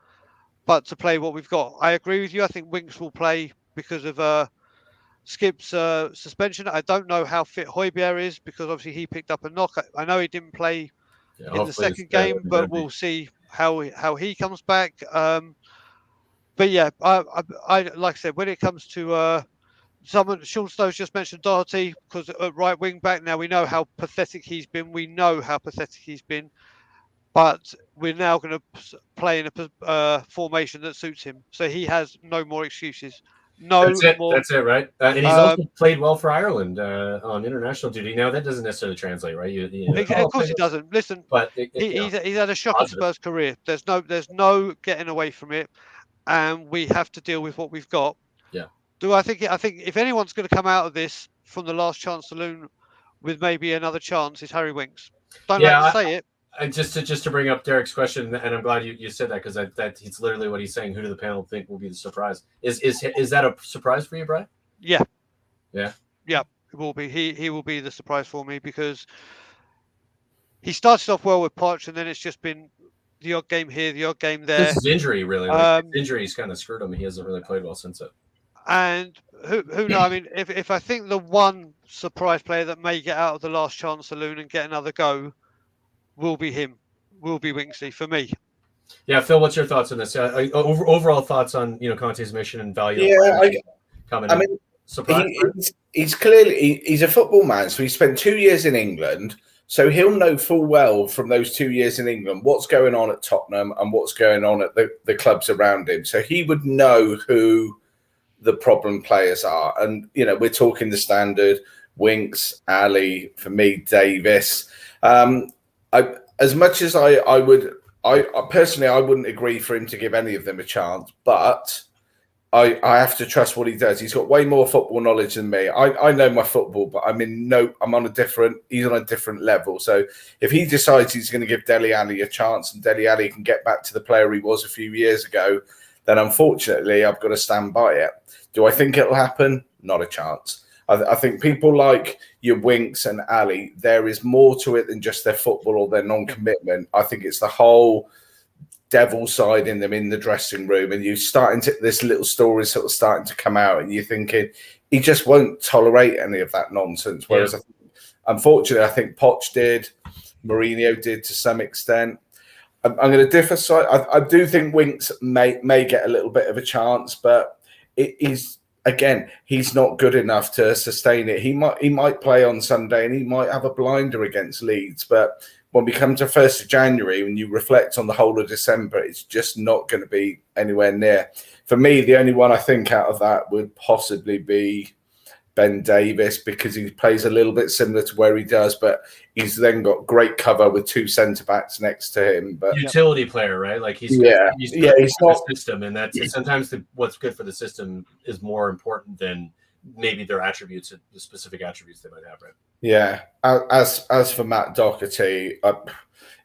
but to play what we've got. I agree with you. I think Winks will play because of Skip's suspension. I don't know how fit Højbjerg is because obviously he picked up a knock. I know he didn't play in the second game, but we'll see how he comes back. But yeah, I like I said, when it comes to Sean Stowe's just mentioned Doherty because at right wing back now we know how pathetic he's been. But we're now going to play in a formation that suits him, so he has no more excuses. That's it, right? And he's also played well for Ireland on international duty. Now that doesn't necessarily translate, right? Of course it doesn't. Listen, but he's had a shocking Spurs career. There's no getting away from it, and we have to deal with what we've got. Yeah. I think if anyone's going to come out of this from the last chance saloon with maybe another chance, it's Harry Winks. Don't like to say it. Just to bring up Derek's question, and I'm glad you said that because that it's literally what he's saying. Who do the panel think will be the surprise? Is that a surprise for you, Brian? Yeah. Yeah. Yeah, it will be. He will be the surprise for me because he started off well with Poch, and then it's just been the odd game here, the odd game there. This is injury, really. Injury's kind of screwed him. He hasn't really played well since it. And who knows? I mean, if I think the one surprise player that may get out of the last chance saloon and get another go will be Winksley for me. Yeah, Phil, what's your thoughts on this? Overall thoughts on Conte's mission and value? Yeah, I mean, surprise. He's clearly he's a football man, so he spent 2 years in England. So he'll know full well from those 2 years in England what's going on at Tottenham and what's going on at the clubs around him. So he would know who the problem players are. And, we're talking the standard, Winks, Ali, for me, Davis. As much as I personally, I wouldn't agree for him to give any of them a chance, but I have to trust what he does. He's got way more football knowledge than me. I know my football, but he's on a different level. So if he decides he's going to give Dele Alli a chance and Dele Alli can get back to the player he was a few years ago, then unfortunately I've got to stand by it. Do I think it'll happen? Not a chance. I think people like your Winks and Ali, there is more to it than just their football or their non-commitment. I think it's the whole devil side in them in the dressing room, and this little story sort of starting to come out, and you're thinking he just won't tolerate any of that nonsense. Whereas, unfortunately, I think Poch did, Mourinho did to some extent. I'm going to differ. So I do think Winks may get a little bit of a chance, but it is. Again, he's not good enough to sustain it. He might play on Sunday and he might have a blinder against Leeds. But when we come to 1st of January, when you reflect on the whole of December, it's just not going to be anywhere near. For me, the only one I think out of that would possibly be Ben Davis because he plays a little bit similar to where he does, but he's then got great cover with 2 centre-backs next to him. But utility player, right? Like he's not the system, and that's sometimes what's good for the system is more important than maybe their attributes, the specific attributes they might have, right? Yeah. As for Matt Doherty,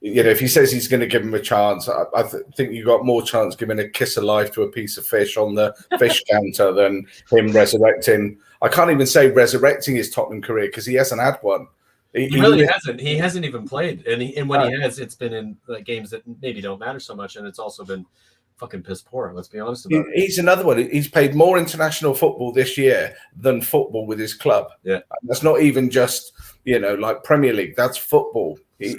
if he says he's going to give him a chance, I think you got more chance giving a kiss of life to a piece of fish on the fish counter than him resurrecting. I can't even say resurrecting his Tottenham career because he hasn't had one. He really hasn't. He hasn't even played, and when he has, it's been in games that maybe don't matter so much, and it's also been fucking piss poor. Let's be honest about it. He's another one. He's played more international football this year than football with his club. Yeah, that's not even just like Premier League. That's football. He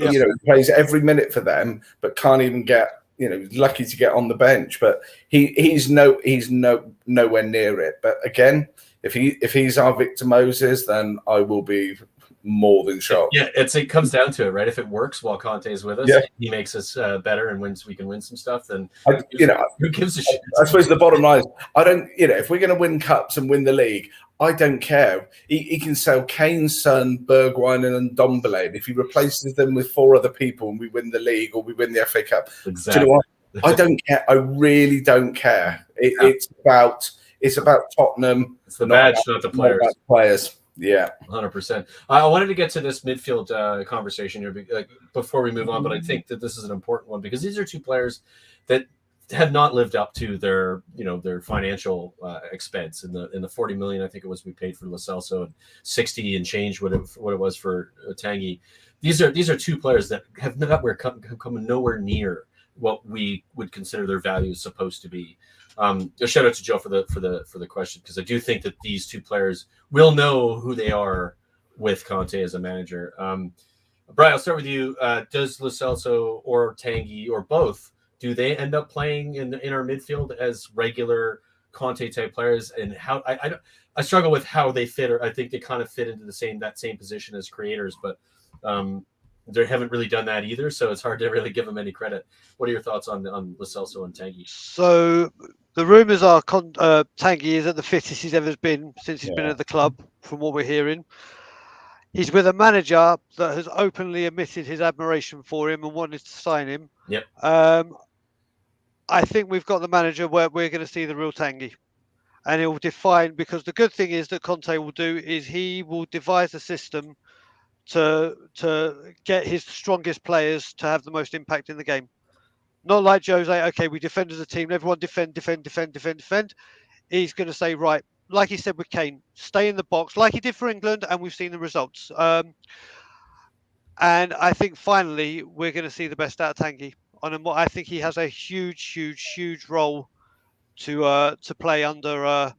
plays every minute for them, but can't even get lucky to get on the bench. But he's nowhere near it. But again, if he's our Victor Moses, then I will be more than shocked. Yeah, it comes down to it, right? If it works while Conte is with us, he makes us better, and we can win some stuff. Then who gives a shit? I suppose the bottom line is, I don't. If we're going to win cups and win the league, I don't care. He can sell Kane's son, Bergwijn, and Ndombele. And if he replaces them with 4 other people and we win the league or we win the FA Cup, exactly. Do you know what? I don't care. I really don't care. It's about Tottenham. It's the badge, not the players. Not the players. Yeah, 100%. I wanted to get to this midfield conversation here before we move on, but I think that this is an important one because these are 2 players that have not lived up to their financial expense in the 40 million I think it was we paid for Lo Celso and 60 and change what it was for Tanguy. These are 2 players that have come nowhere near what we would consider their value is supposed to be. A shout out to Joe for the question, because I do think that these 2 players will know who they are with Conte as a manager. Brian, I'll start with you. Does Lo Celso or Tanguy or both, do they end up playing in our midfield as regular Conte type players? And how I struggle with how they fit, or I think they kind of fit into that same position as creators, but they haven't really done that either, so it's hard to really give them any credit. What are your thoughts on Lo Celso and Tanguy? So the rumours are Tanguy is at the fittest he's ever been since he's been at the club, from what we're hearing. He's with a manager that has openly admitted his admiration for him and wanted to sign him. Yep. I think we've got the manager where we're going to see the real Tanguy. And it will define, because the good thing is that Conte will do is he will devise a system to get his strongest players to have the most impact in the game. Not like Jose, okay, we defend as a team, everyone defend. He's going to say, right, like he said with Kane, stay in the box, like he did for England, and we've seen the results. And I think finally we're going to see the best out of Tanguy. I think he has a huge role to play under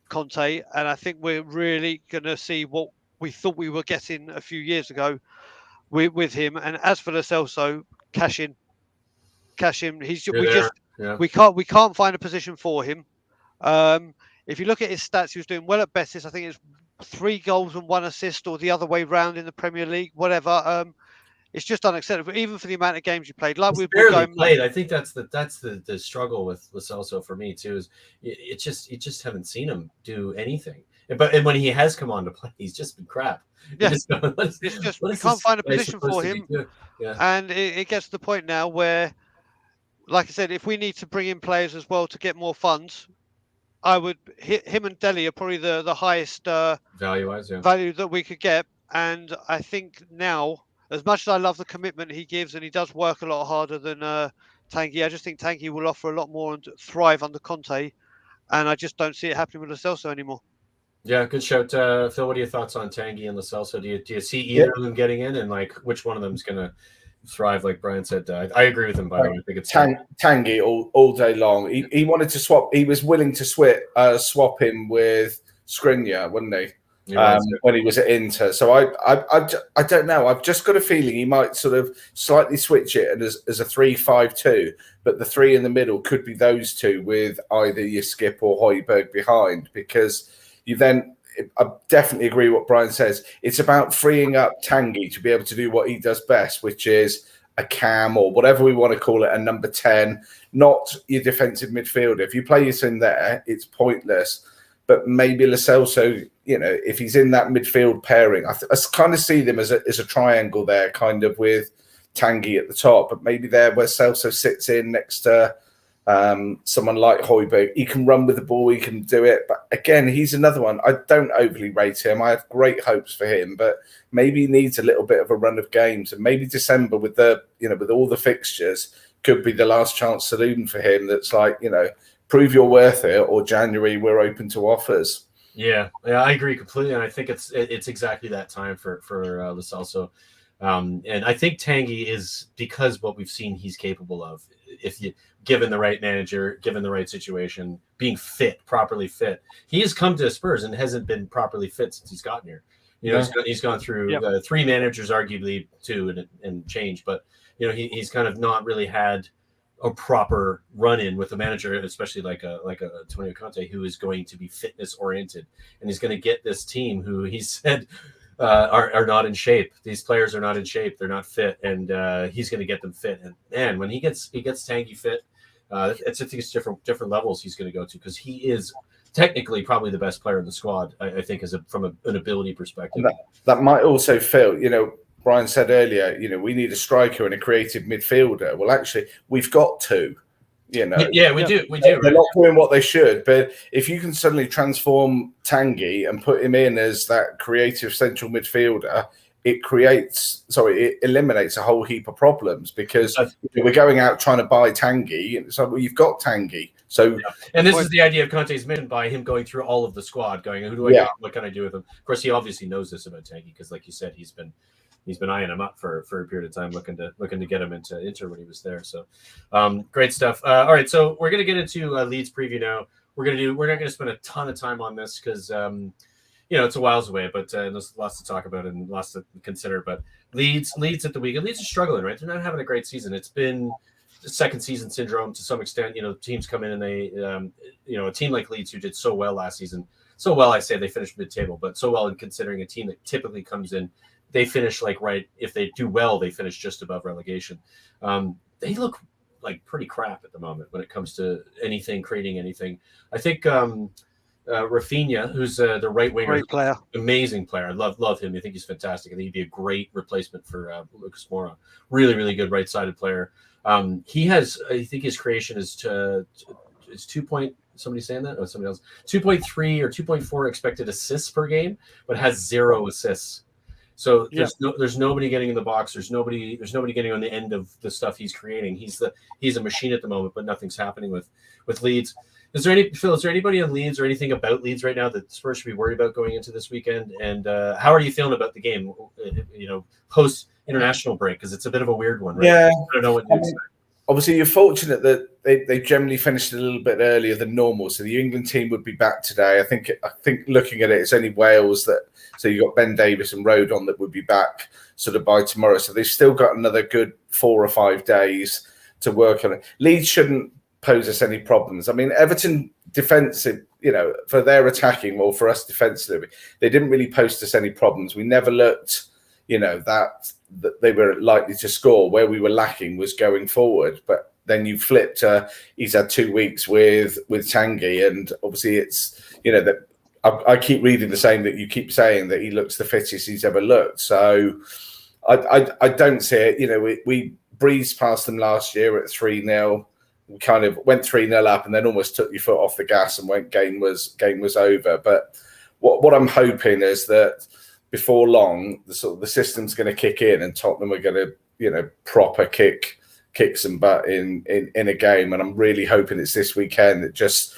Conte, and I think we're really going to see what we thought we were getting a few years ago with him. And as for Lo Celso, cash in. We can't find a position for him. If you look at his stats, he was doing well at Betis. I think it's 3 goals and 1 assist, or the other way round in the Premier League, whatever. It's just unacceptable, even for the amount of games you played. Like we've barely played. I think that's the struggle with Lo Celso for me too. Is you just haven't seen him do anything. But when he has come on to play, he's just been crap. Yeah, we can't find a position for him. Yeah. And it gets to the point now where, like I said, if we need to bring in players as well to get more funds, I would him and Dele are probably the highest value that we could get. And I think now, as much as I love the commitment he gives, and he does work a lot harder than Tanguy, I just think Tanguy will offer a lot more and thrive under Conte. And I just don't see it happening with Lo Celso anymore. Yeah, good shout, Phil. What are your thoughts on Tanguy and Lo Celso? Do you see either of them getting in, and like which one of them is going to thrive? Like Brian said, I agree with him. By the way, I think it's Tanguy all day long. He wanted to swap. He was willing to swap him with Skriniar, wasn't he? When he was at Inter. So I don't know. I've just got a feeling he might sort of slightly switch it as a 3-5-2, but the 3 in the middle could be those 2 with either your Skip or Højbjerg behind, because you then, I definitely agree with what Brian says. It's about freeing up Tanguy to be able to do what he does best, which is a cam, or whatever we want to call it, a number 10, not your defensive midfielder. If you play it in there, it's pointless. But maybe Lo Celso, if he's in that midfield pairing, I kind of see them as a triangle there, kind of with Tanguy at the top, but maybe there where Celso sits in next to someone like Højbjerg. He can run with the ball, he can do it. But again, he's another one. I don't overly rate him. I have great hopes for him, but maybe he needs a little bit of a run of games, and maybe December with with all the fixtures could be the last chance saloon for him. That's like, prove you're worth it, or January we're open to offers. Yeah, I agree completely, and I think it's exactly that time for Lo Celso. And I think Tanguy is, because what we've seen he's capable of, if you given the right manager, given the right situation, being fit, properly fit. He has come to Spurs and hasn't been properly fit since he's gotten here. He's gone through 3 managers, arguably 2 and change, but he's kind of not really had a proper run-in with a manager, especially like a Antonio Conte, who is going to be fitness oriented, and he's going to get this team who he said are not in shape. These players are not in shape; they're not fit, and he's going to get them fit. And man, when he gets Tanguy fit, I think it's different levels he's going to go to, because he is technically probably the best player in the squad. I think from an ability perspective. That might also feel, Brian said earlier, we need a striker and a creative midfielder. Well, actually, we've got 2. Yeah, we do. They're not doing what they should, but if you can suddenly transform Tanguy and put him in as that creative central midfielder, it eliminates a whole heap of problems, because we're going out trying to buy Tanguy, and so you've got Tanguy. So, and this is the idea of Conte's mission, by him going through all of the squad, going, who do I get? What can I do with him? Of course, he obviously knows this about Tanguy, because, like you said, he's been eyeing him up for a period of time, looking to get him into Inter when he was there. So, great stuff. All right, so we're gonna get into Leeds preview now. We're not gonna spend a ton of time on this, because it's a whiles away, but there's lots to talk about and lots to consider. But Leeds at the weekend. Leeds are struggling, right? They're not having a great season. It's been second season syndrome to some extent. Teams come in and they, a team like Leeds, who did so well last season. So well, I say they finished mid-table, but so well in considering a team that typically comes in, they finish if they do well, they finish just above relegation. They look like pretty crap at the moment when it comes to creating anything. I think Rafinha, who's the right winger, great player, amazing player. I love him. I think he's fantastic. I think he'd be a great replacement for Lucas Moura. Really, really good right-sided player. He has, I think his creation is 2 point. Somebody saying that? Oh, somebody else. 2.3 or 2.4 expected assists per game, but has 0 assists. So there's nobody getting in the box. There's nobody getting on the end of the stuff he's creating. He's a machine at the moment, but nothing's happening with Leeds. Is there anybody on Leeds or anything about Leeds right now that Spurs should be worried about going into this weekend? And how are you feeling about the game? Post international break, because it's a bit of a weird one, right? Yeah, I don't know what to expect. Obviously, you're fortunate that they generally finished a little bit earlier than normal. So the England team would be back today. I think looking at it, it's only Wales that. So you got Ben Davies and Rodon that would be back sort of by tomorrow. So they've still got another good 4 or 5 days to work on it. Leeds shouldn't pose us any problems. I mean, Everton defensive, for their attacking or for us defensively, they didn't really pose us any problems. We never looked, that they were likely to score. Where we were lacking was going forward. But then you flipped. He's had 2 weeks with Tanguy, and obviously it's that. I keep reading the same that you keep saying, that he looks the fittest he's ever looked. So I don't see it. We breezed past them last year at 3-0. We kind of went 3-0 up and then almost took your foot off the gas and went game was over. But what I'm hoping is that before long, the system's going to kick in and Tottenham are going to proper kick some butt in a game. And I'm really hoping it's this weekend that just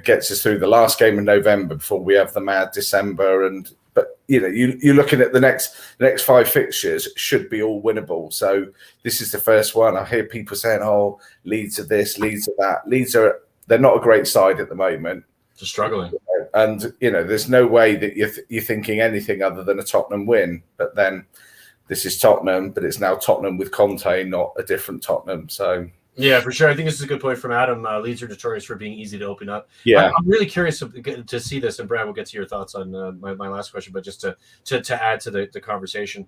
gets us through the last game in November before we have the mad December. But you're looking at the next 5 fixtures should be all winnable. So this is the first one. I hear people saying, "Oh, Leeds are this, Leeds are that." They're not a great side at the moment. They're struggling, and there's no way that you're thinking anything other than a Tottenham win. But then this is Tottenham, but it's now Tottenham with Conte, not a different Tottenham. So. Yeah, for sure. I think this is a good point from Adam. Leeds are notorious for being easy to open up. Yeah, I'm really curious to see this, and Brad, we'll get to your thoughts on my last question, but just to add to the conversation,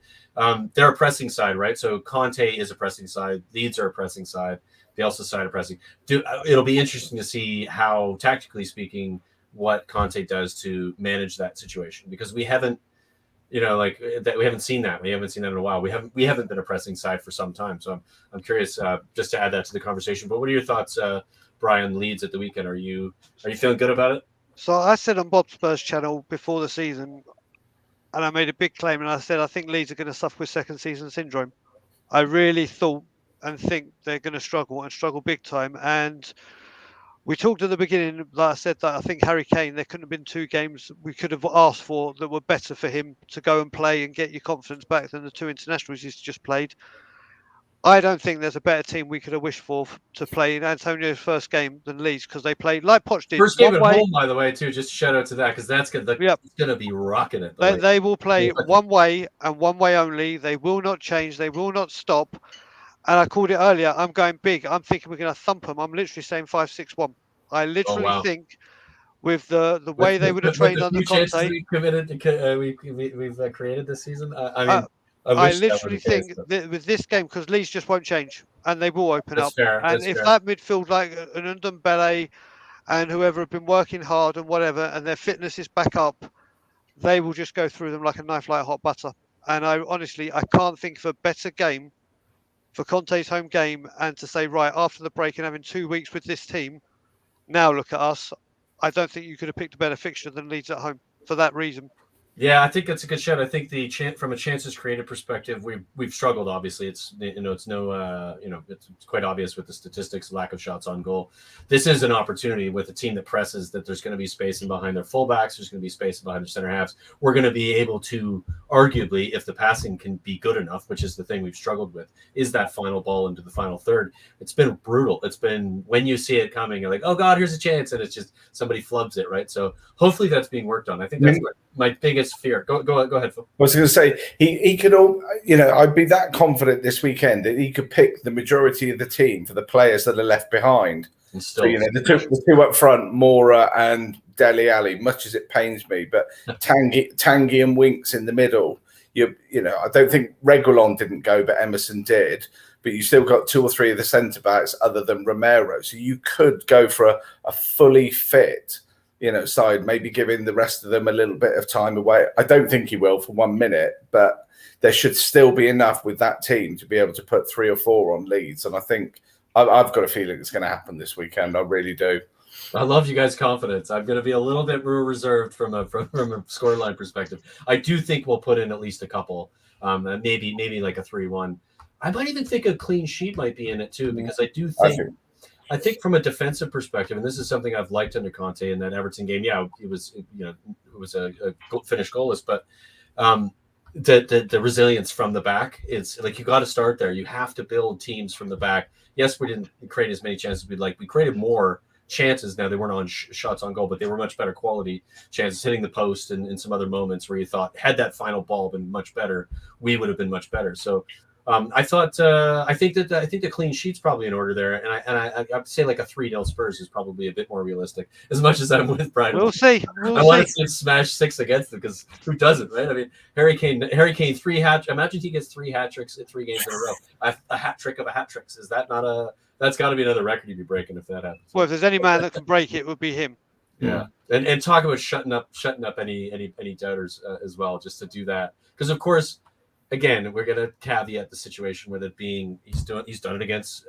they're a pressing side, right? So Conte is a pressing side. Leeds are a pressing side. The Elsa side of pressing. It'll be interesting to see how, tactically speaking, what Conte does to manage that situation, because we haven't. That we haven't seen that. We haven't seen that in a while. We haven't been a pressing side for some time. So I'm curious, just to add that to the conversation. But what are your thoughts, Brian? Leeds at the weekend. Are you feeling good about it? So I said on Bob Spurs channel before the season, and I made a big claim, and I said I think Leeds are going to suffer with second season syndrome. I really thought and think they're going to struggle big time. And We talked at the beginning, like I said, that I think Harry Kane, there couldn't have been 2 games we could have asked for that were better for him to go and play and get your confidence back than the 2 internationals he's just played. I don't think there's a better team we could have wished for to play in Antonio's first game than Leeds, because they played like Poch did. First game one at way. home, by the way, too. Just shout out to that, because that's gonna, Yep. it's gonna be rocking it. They will play one way and one way only. They will not change. They will not stop. And I called it earlier. I'm going big. I'm thinking we're going to thump them. I'm literally saying 5-6-1. I literally think with the way they would have trained under Conte. We committed to, we've created this season. I literally think that with this game, because Leeds just won't change and they will open up. And if that midfield, like an Ndombele and whoever have been working hard and whatever, and their fitness is back up, they will just go through them like a knife like hot butter. And I can't think of a better game for Conte's home game, and to say, right, after the break and having 2 weeks with this team, now look at us. I don't think you could have picked a better fixture than Leeds at home for that reason. Yeah, I think that's a good shout. I think from a chances created perspective, we've struggled. Obviously, it's it's quite obvious with the statistics, lack of shots on goal. This is an opportunity with a team that presses, that there's going to be space in behind their fullbacks. There's going to be space behind their center halves. We're going to be able to, arguably, if the passing can be good enough, which is the thing we've struggled with, is that final ball into the final third. It's been brutal. It's been, when you see it coming, you're like, oh God, here's a chance, and it's just somebody flubs it, right? So hopefully that's being worked on. I think that's my biggest fear. Go ahead, Phil. I was going to say he could all, I'd be that confident this weekend that he could pick the majority of the team for the players that are left behind. And still, so, the two up front, Mora and Dele Alli. Much as it pains me, but Tanguy and Winks in the middle. I don't think Reguilon didn't go, but Emerson did. But you still got 2 or 3 of the centre backs other than Romero, so you could go for a fully fit side, maybe giving the rest of them a little bit of time away. I don't think he will for 1 minute, but there should still be enough with that team to be able to put 3 or 4 on Leeds. And I think I've got a feeling it's going to happen this weekend. I really do. I love you guys' confidence. I'm going to be a little bit more reserved from a scoreline perspective. I do think we'll put in at least a couple, maybe like a 3-1. I might even think a clean sheet might be in it too, because I do think. I think from a defensive perspective, and this is something I've liked under Conte in that Everton game. Yeah, it was a finished goalless, but the resilience from the back, it's like you got to start there. You have to build teams from the back. Yes, we didn't create as many chances as we'd like. We created more chances. Now they weren't on shots on goal, but they were much better quality chances, hitting the post and some other moments where you thought, had that final ball been much better, we would have been much better. So. I think the clean sheet's probably in order there, and I'd say like a 3-0 Spurs is probably a bit more realistic. As much as I'm with Brian, we'll see. I want to see him smash 6 against them, because who doesn't, right? I mean, Harry Kane 3 hat. Imagine he gets 3 hat tricks in 3 games in a row. A hat trick of a hat tricks. Is that not a? That's got to be another record he'd be breaking if that happens. Well, if there's any man that can break it, would be him. Yeah, and talk about shutting up any doubters as well, just to do that, because of course. Again, we're going to caveat the situation with it being he's done it against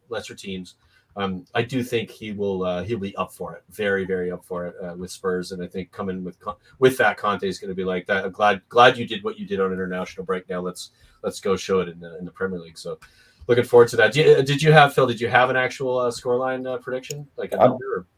lesser teams. I do think he'll be up for it, very very up for it with Spurs, and I think coming with that, Conte is going to be like that. I'm glad you did what you did on international break. Now let's go show it in the Premier League. So looking forward to that. Did you have, Phil? Did you have an actual scoreline prediction, like a number?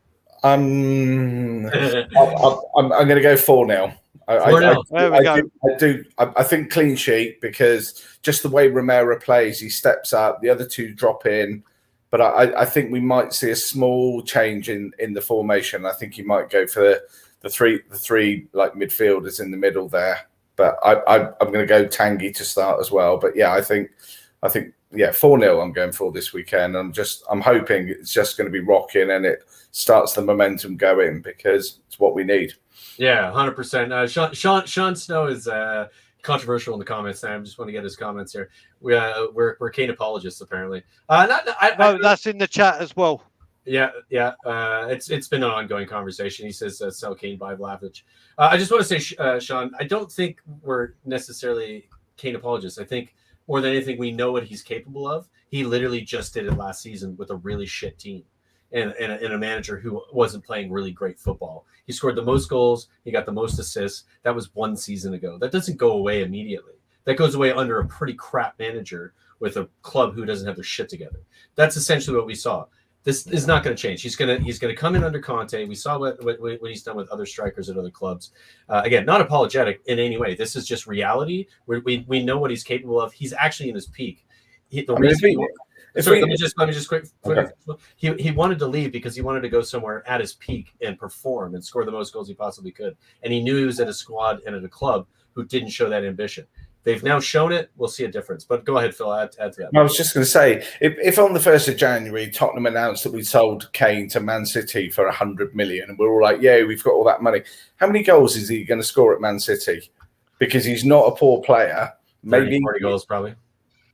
I'm going to go 4-0. I think clean sheet, because just the way Romero plays, he steps up, the other 2 drop in, but I think we might see a small change in the formation. I think he might go for the three like midfielders in the middle there, but I'm going to go Tanguy to start as well. But yeah, I think 4-0 I'm going for this weekend. I'm hoping it's just going to be rocking and it starts the momentum going, because it's what we need. Yeah, 100%. Sean Snow is controversial in the comments. I just want to get his comments here. We're Kane apologists, apparently. That's in the chat as well. Yeah. It's been an ongoing conversation. He says sell Kane, buy Vlahovic. I just want to say, Sean, I don't think we're necessarily Kane apologists. I think more than anything, we know what he's capable of. He literally just did it last season with a really shit team. And a manager who wasn't playing really great football. He scored the most goals. He got the most assists. That was 1 season ago. That doesn't go away immediately. That goes away under a pretty crap manager with a club who doesn't have their shit together. That's essentially what we saw. This is not going to change. He's going to come in under Conte. We saw what he's done with other strikers at other clubs. Again, not apologetic in any way. This is just reality. We know what he's capable of. He's actually in his peak. Let me just quick. Okay. He wanted to leave because he wanted to go somewhere at his peak and perform and score the most goals he possibly could. And he knew he was at a squad and at a club who didn't show that ambition. They've now shown it. We'll see a difference. But go ahead, Phil. Add to that. I was just going to say, if on the 1st of January, Tottenham announced that we sold Kane to Man City for 100 million, and we're all like, yeah, we've got all that money. How many goals is he going to score at Man City? Because he's not a poor player. Maybe 40 goals, probably.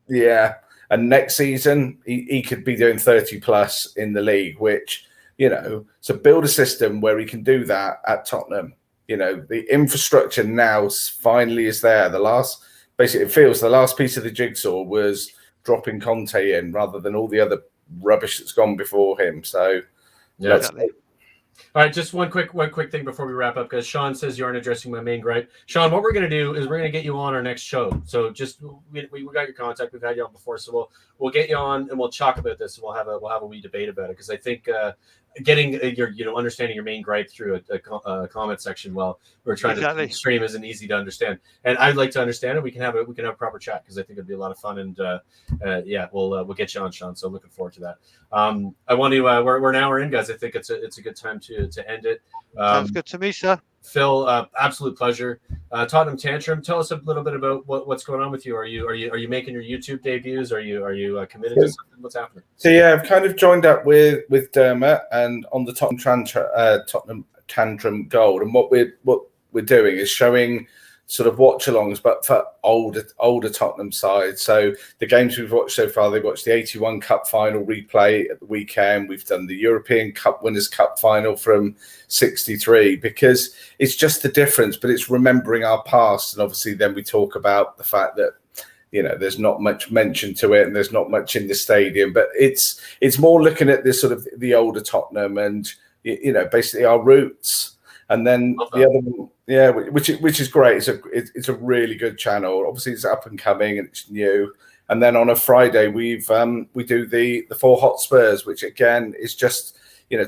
Yeah. And next season, he could be doing 30 plus in the league, which, so build a system where he can do that at Tottenham. The infrastructure now finally is there. Basically, it feels the last piece of the jigsaw was dropping Conte in rather than all the other rubbish that's gone before him. So, yeah. All right, just one quick thing before we wrap up, because Sean says you aren't addressing my main gripe. Sean, what we're going to do is we're going to get you on our next show. So just we got your contact. We've had you on before, so we'll get you on and we'll talk about this. And we'll have a wee debate about it, because I think getting your understanding your main gripe through a comment section while we're trying to stream isn't easy to understand. And I'd like to understand it. We can have a proper chat, because I think it'd be a lot of fun. And we'll get you on, Sean. So looking forward to that. I want to we're an hour in, guys. I think it's a good time to end it. Sounds good to me, sir. Phil, absolute pleasure. Tottenham Tantrum, tell us a little bit about what's going on with you. Are you making your YouTube debuts? Are you committed to something? What's happening? So yeah, I've kind of joined up with Dermot and on the Tottenham Tantrum Gold, and what we're doing is showing sort of watch-alongs, but for older Tottenham sides. So the games we've watched so far, they've watched the 81 Cup final replay at the weekend. We've done the European Cup Winners' Cup final from 63, because it's just the difference, but it's remembering our past. And obviously then we talk about the fact that, there's not much mention to it and there's not much in the stadium, but it's more looking at this sort of the older Tottenham and, basically our roots. And then the other one, yeah, which is great. It's a really good channel. Obviously, it's up and coming and it's new. And then on a Friday, we do the 4 Hot Spurs, which again is just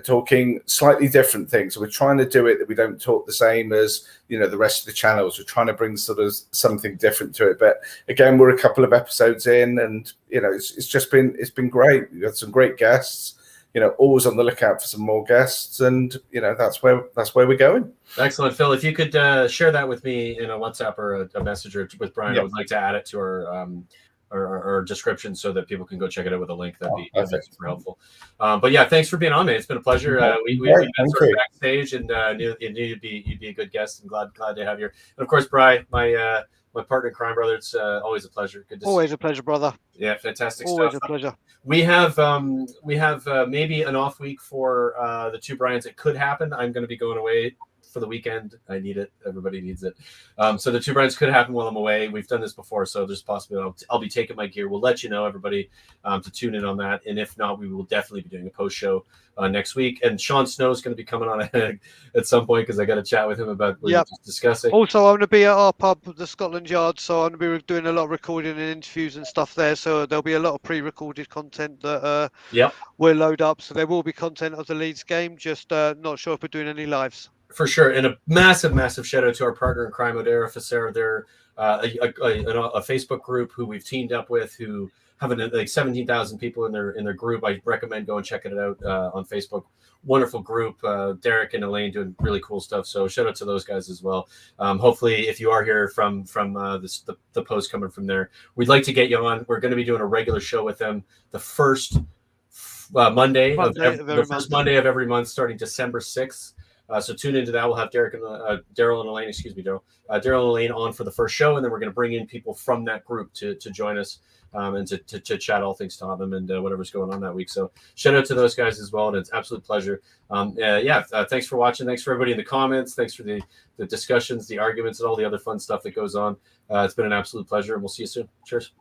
talking slightly different things. So we're trying to do it that we don't talk the same as the rest of the channels. We're trying to bring sort of something different to it. But again, we're a couple of episodes in, and it's been great. We've had some great guests. Always on the lookout for some more guests, and that's where we're going. Excellent, Phil. If you could share that with me in a WhatsApp or a message or with Brian, I would like to add it to our description so that people can go check it out with a link. That'd be super helpful. But yeah, thanks for being on, man. It's been a pleasure. We met sort of backstage, and knew you'd be a good guest, and glad to have you. And of course, Brian, my partner in crime, brother. It's always a pleasure. Good to always see a pleasure, brother. Yeah, fantastic always stuff. Always a pleasure. We have maybe an off week for the two Brians. It could happen. I'm going to be going away for the weekend. I need it. Everybody needs it. So the two Brians could happen while I'm away. We've done this before, so there's possibility I'll be taking my gear. We'll let you know, everybody, to tune in on that. And if not, we will definitely be doing a post show next week. And Sean Snow is going to be coming on at some point, because I got to chat with him about what we were just discussing. Also, I'm going to be at our pub, the Scotland Yard, so I'm going to be doing a lot of recording and interviews and stuff there. So there'll be a lot of pre-recorded content that we'll load up. So there will be content of the Leeds game. Just not sure if we're doing any lives. For sure. And a massive shout out to our partner in crime, Odera Facera. They're a Facebook group who we've teamed up with, who have like 17,000 people in their group. I recommend going and checking it out on Facebook. Wonderful group. Derek and Elaine doing really cool stuff. So shout out to those guys as well. Hopefully, if you are here from the post coming from there, we'd like to get you on. We're going to be doing a regular show with them the first Monday of every month, starting December 6th. So tune into that. We'll have Daryl and Elaine, Daryl and Elaine on for the first show, and then we're going to bring in people from that group to join us and to chat all things Tottenham and whatever's going on that week. So shout out to those guys as well, and it's an absolute pleasure. Thanks for watching. Thanks for everybody in the comments. Thanks for the discussions, the arguments, and all the other fun stuff that goes on. It's been an absolute pleasure, and we'll see you soon. Cheers.